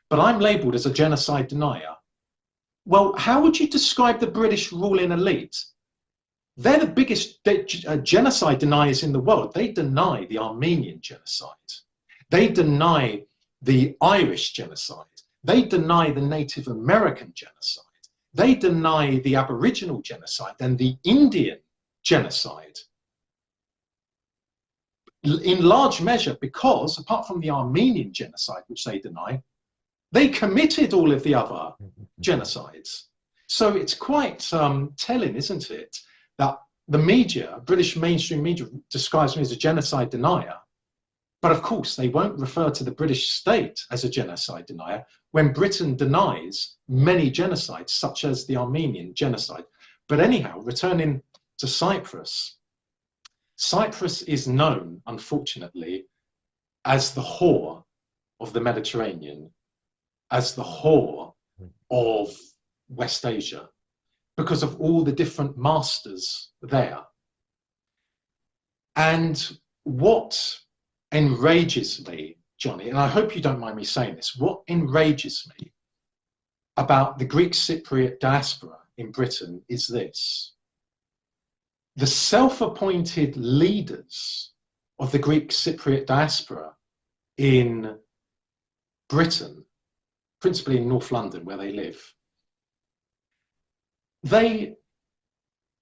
But I'm labelled as a genocide denier. Well, how would you describe the British ruling elite? They're the biggest genocide deniers in the world. They deny the Armenian genocide. They deny the Irish genocide. They deny the Native American genocide. They deny the Aboriginal genocide and the Indian genocide. In large measure because, apart from the Armenian genocide, which they deny, they committed all of the other genocides. So it's quite telling, isn't it, that the media, British mainstream media, describes me as a genocide denier. But of course, they won't refer to the British state as a genocide denier when Britain denies many genocides, such as the Armenian genocide. But anyhow, returning to Cyprus, Cyprus is known, unfortunately, as the whore of the Mediterranean, as the whore of West Asia, because of all the different masters there. And what enrages me, Johnny, and I hope you don't mind me saying this, what enrages me about the Greek Cypriot diaspora in Britain is this. The self-appointed leaders of the Greek Cypriot diaspora in Britain, principally in North London where they live, they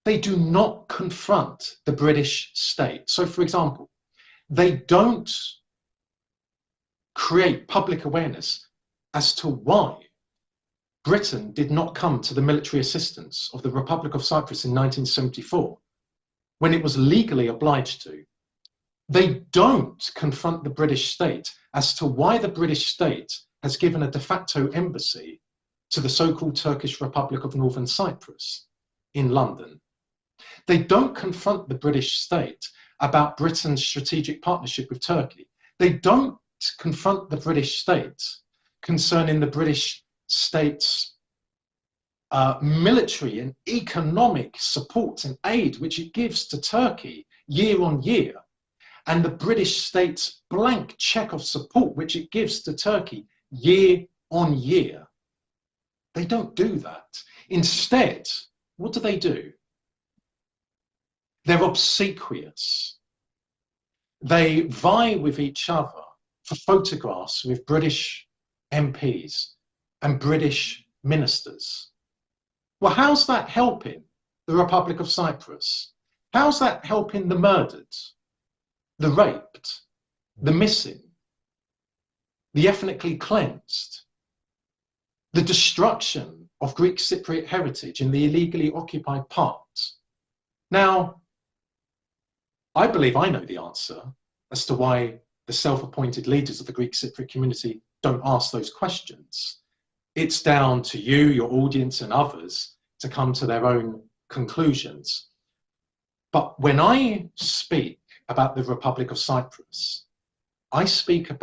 do not confront the British state. So, for example, they don't create public awareness as to why Britain did not come to the military assistance of the Republic of Cyprus in 1974, when it was legally obliged to. They don't confront the British state as to why the British state has given a de facto embassy to the so-called Turkish Republic of Northern Cyprus in London. They don't confront the British state about Britain's strategic partnership with Turkey. They don't confront the British state concerning the British state's military and economic support and aid which it gives to Turkey year on year, and the British state's blank check of support which it gives to Turkey year on year. They don't do that. Instead, what do? They're obsequious. They vie with each other for photographs with British MPs and British ministers. Well, how's that helping the Republic of Cyprus? How's that helping the murdered, the raped, the missing, the ethnically cleansed, the destruction of Greek Cypriot heritage in the illegally occupied parts? Now, I believe I know the answer as to why the self-appointed leaders of the Greek Cypriot community don't ask those questions. It's down to you, your audience, and others to come to their own conclusions. But when I speak about the Republic of Cyprus, I speak for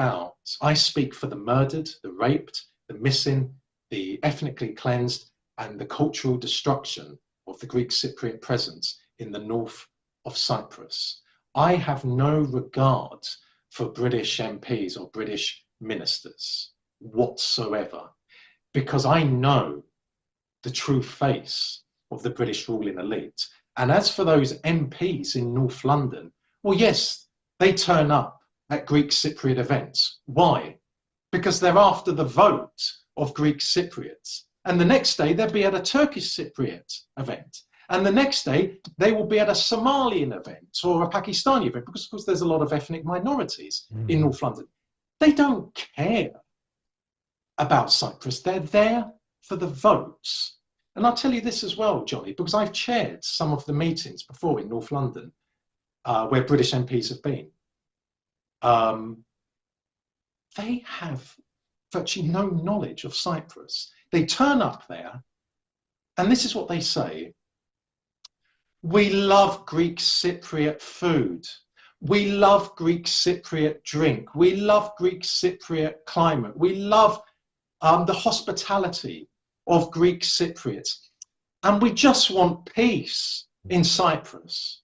the murdered, the raped, the missing, the ethnically cleansed, and the cultural destruction of the Greek Cypriot presence in the north of Cyprus. I have no regard for British MPs or British ministers whatsoever, because I know the true face of the British ruling elite. And as for those MPs in North London, well, yes, they turn up at Greek Cypriot events. Why? Because they're after the vote of Greek Cypriots. And the next day they'll be at a Turkish Cypriot event. And the next day they will be at a Somalian event or a Pakistani event, because of course there's a lot of ethnic minorities in North London. They don't care about Cyprus. They're there for the votes. And I'll tell you this as well, Johnny, because I've chaired some of the meetings before in North London where British MPs have been. They have virtually no knowledge of Cyprus. They turn up there, and this is what they say: we love Greek Cypriot food. We love Greek Cypriot drink. We love Greek Cypriot climate. We love the hospitality of Greek Cypriots. And we just want peace in Cyprus.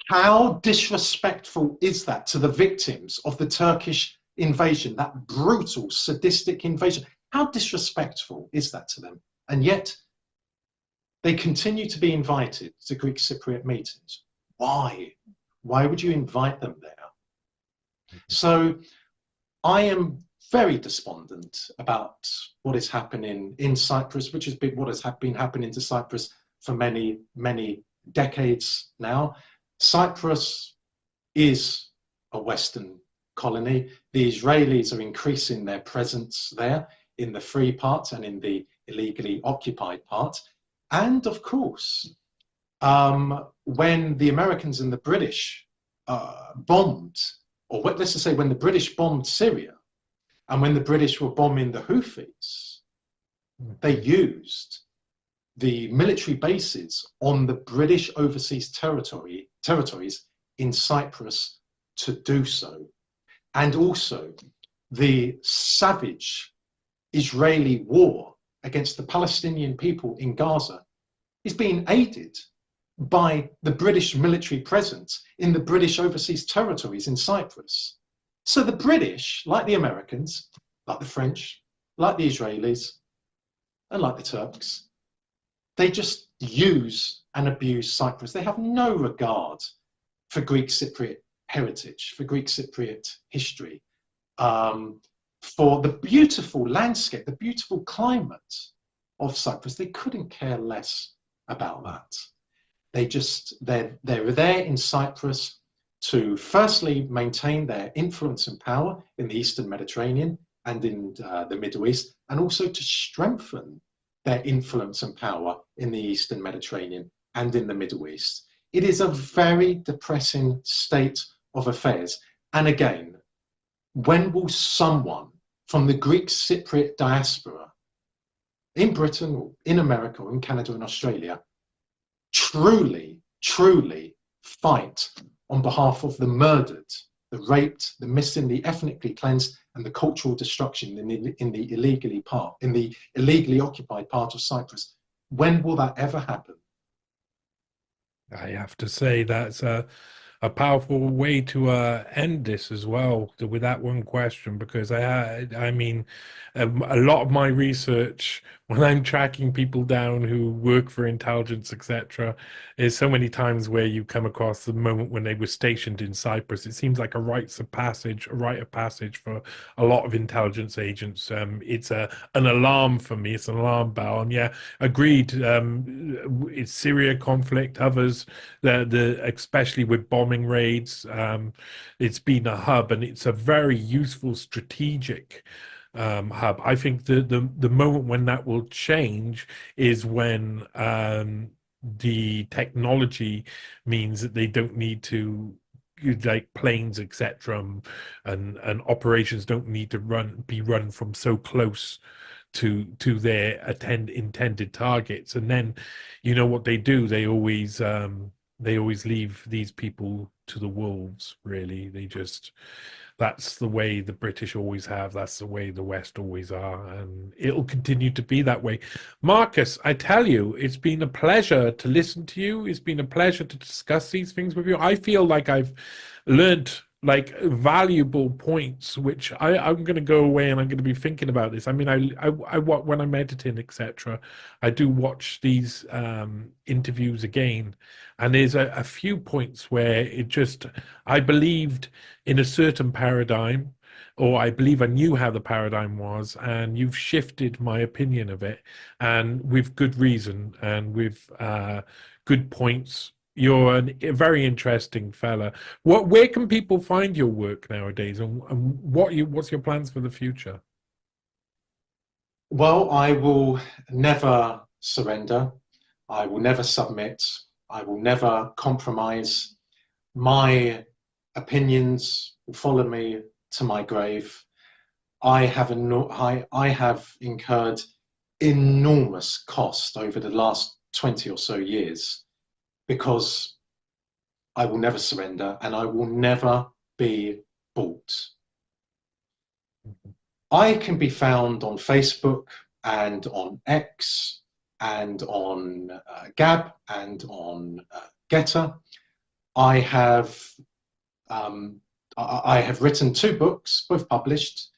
How disrespectful is that to the victims of the Turkish invasion, that brutal, sadistic invasion? How disrespectful is that to them? And yet, they continue to be invited to Greek Cypriot meetings. Why? Why would you invite them there? So I am very despondent about what is happening in Cyprus, which has been what has been happening to Cyprus for many, many decades now. Cyprus is a Western colony. The Israelis are increasing their presence there in the free part and in the illegally occupied part. And of course, when the Americans and the British bombed, or let's just say when the British bombed Syria, and when the British were bombing the Houthis, they used the military bases on the British overseas territories in Cyprus to do so. And also the savage Israeli war against the Palestinian people in Gaza is being aided by the British military presence in the British overseas territories in Cyprus. So the British, like the Americans, like the French, like the Israelis, and like the Turks, they just use and abuse Cyprus. They have no regard for Greek Cypriot heritage, for Greek Cypriot history, for the beautiful landscape, the beautiful climate of Cyprus. They couldn't care less about that. They were there in Cyprus to firstly maintain their influence and power in the Eastern Mediterranean and in the Middle East, and also to strengthen their influence and power in the Eastern Mediterranean and in the Middle East. It is a very depressing state of affairs. And again, when will someone from the Greek Cypriot diaspora in Britain or in America or in Canada and Australia truly fight on behalf of the murdered, the raped, the missing, the ethnically cleansed, and the cultural destruction in the illegally occupied part of Cyprus? When will that ever happen? I have to say that's a powerful way to end this as well, with that one question, because I mean, a lot of my research when I'm tracking people down who work for intelligence, etc., is so many times where you come across the moment when they were stationed in Cyprus. It seems like a rite of passage for a lot of intelligence agents. It's an alarm for me. It's an alarm bell. And yeah, agreed. It's Syria conflict, others, especially with bombing raids. It's been a hub, and it's a very useful strategic hub. I think the moment when that will change is when the technology means that they don't need to, like planes, etc., and operations don't need to be run from so close to their intended targets. And then, you know what they do? They always leave these people to the wolves, really. That's the way the British always have. That's the way the West always are. And it'll continue to be that way. Marcus, I tell you, it's been a pleasure to listen to you. It's been a pleasure to discuss these things with you. I feel like I've learned like valuable points, which I'm going to go away and I'm going to be thinking about this. I mean, I when I'm editing, etc., I do watch these interviews again, and there's a few points where I believed in a certain paradigm, or I believe I knew how the paradigm was, and you've shifted my opinion of it, and with good reason and with good points. You're a very interesting fella. Where can people find your work nowadays, and what's your plans for the future? Well, I will never surrender. I will never submit. I will never compromise. My opinions will follow me to my grave. I have incurred enormous cost over the last 20 or so years, because I will never surrender and I will never be bought. I can be found on Facebook and on X and on Gab and on Getter. I have written 2 books, both published.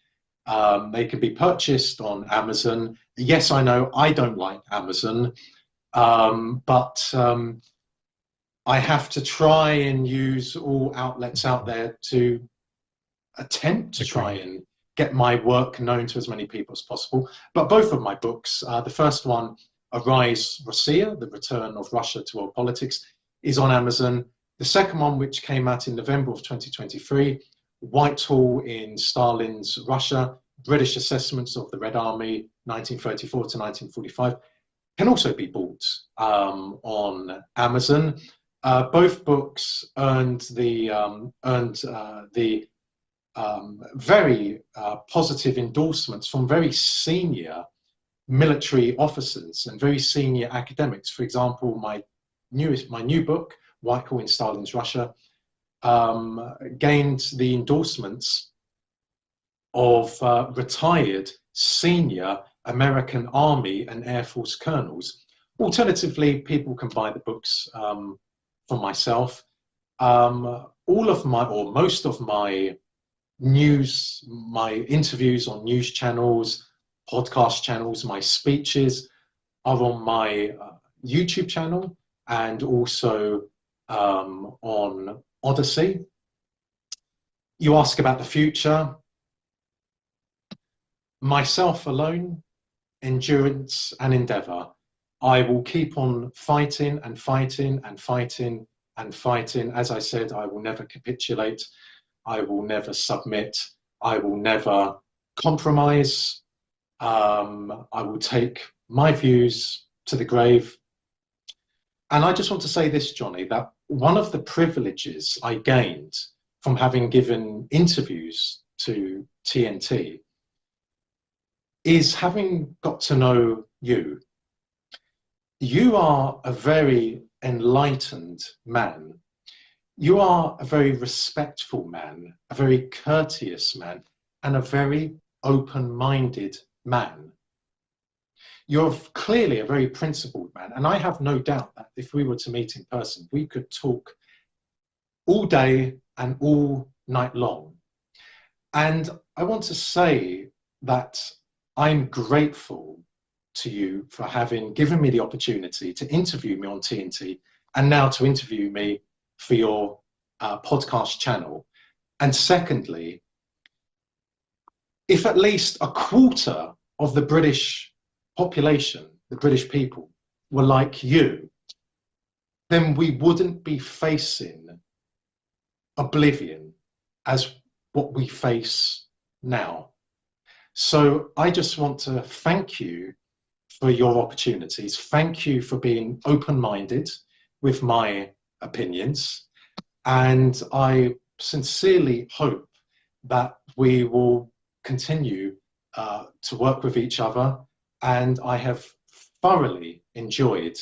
They can be purchased on Amazon. Yes, I know I don't like Amazon, but I have to try and use all outlets out there to attempt to try and get my work known to as many people as possible. But both of my books, the first one, Arise Russia, The Return of Russia to World Politics, is on Amazon. The second one, which came out in November of 2023, Whitehall in Stalin's Russia, British Assessments of the Red Army, 1934 to 1945, can also be bought on Amazon. Both books earned the very positive endorsements from very senior military officers and very senior academics. For example, my new book, Whitehall in Stalin's Russia, gained the endorsements of retired senior American Army and Air Force colonels. Alternatively, people can buy the books for myself. All of my, or most of my news, my interviews on news channels, podcast channels, my speeches are on my YouTube channel, and also on Odyssey. You ask about the future. Myself alone, endurance and endeavour. I will keep on fighting and fighting and fighting and fighting. As I said, I will never capitulate. I will never submit. I will never compromise. I will take my views to the grave. And I just want to say this, Johnny, that one of the privileges I gained from having given interviews to TNT is having got to know you. You are a very enlightened man. You are a very respectful man, a very courteous man, and a very open-minded man. You're clearly a very principled man, and I have no doubt that if we were to meet in person, we could talk all day and all night long. And I want to say that I'm grateful to you for having given me the opportunity to interview me on TNT and now to interview me for your podcast channel. And secondly, if at least a quarter of the British population, the British people, were like you, then we wouldn't be facing oblivion as what we face now. So I just want to thank you for your opportunities. Thank you for being open-minded with my opinions. And I sincerely hope that we will continue to work with each other. And I have thoroughly enjoyed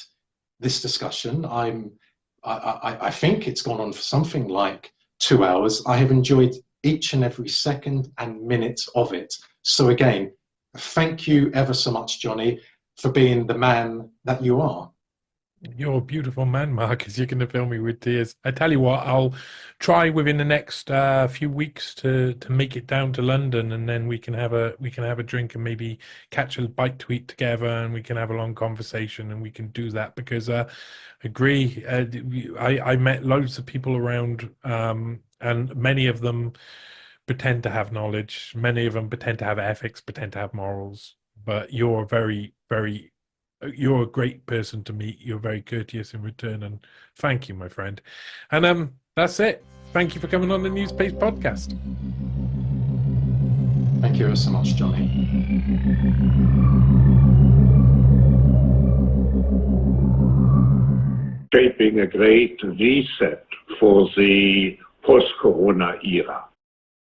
this discussion. I think it's gone on for something like 2 hours. I have enjoyed each and every second and minute of it. So again, thank you ever so much, Johnny, for being the man that you are. You're a beautiful man, Marcus. You're going to fill me with tears. I tell you what, I'll try within the next few weeks to make it down to London, and then we can have a drink and maybe catch a bite to eat together, and we can have a long conversation, and we can do that because I agree. I met loads of people around, and many of them pretend to have knowledge. Many of them pretend to have ethics, pretend to have morals. But you're you're a great person to meet. You're very courteous in return, and thank you, my friend. And that's it. Thank you for coming on the NEWSPASTE podcast. Thank you so much, Johnny. Shaping a great reset for the post-corona era.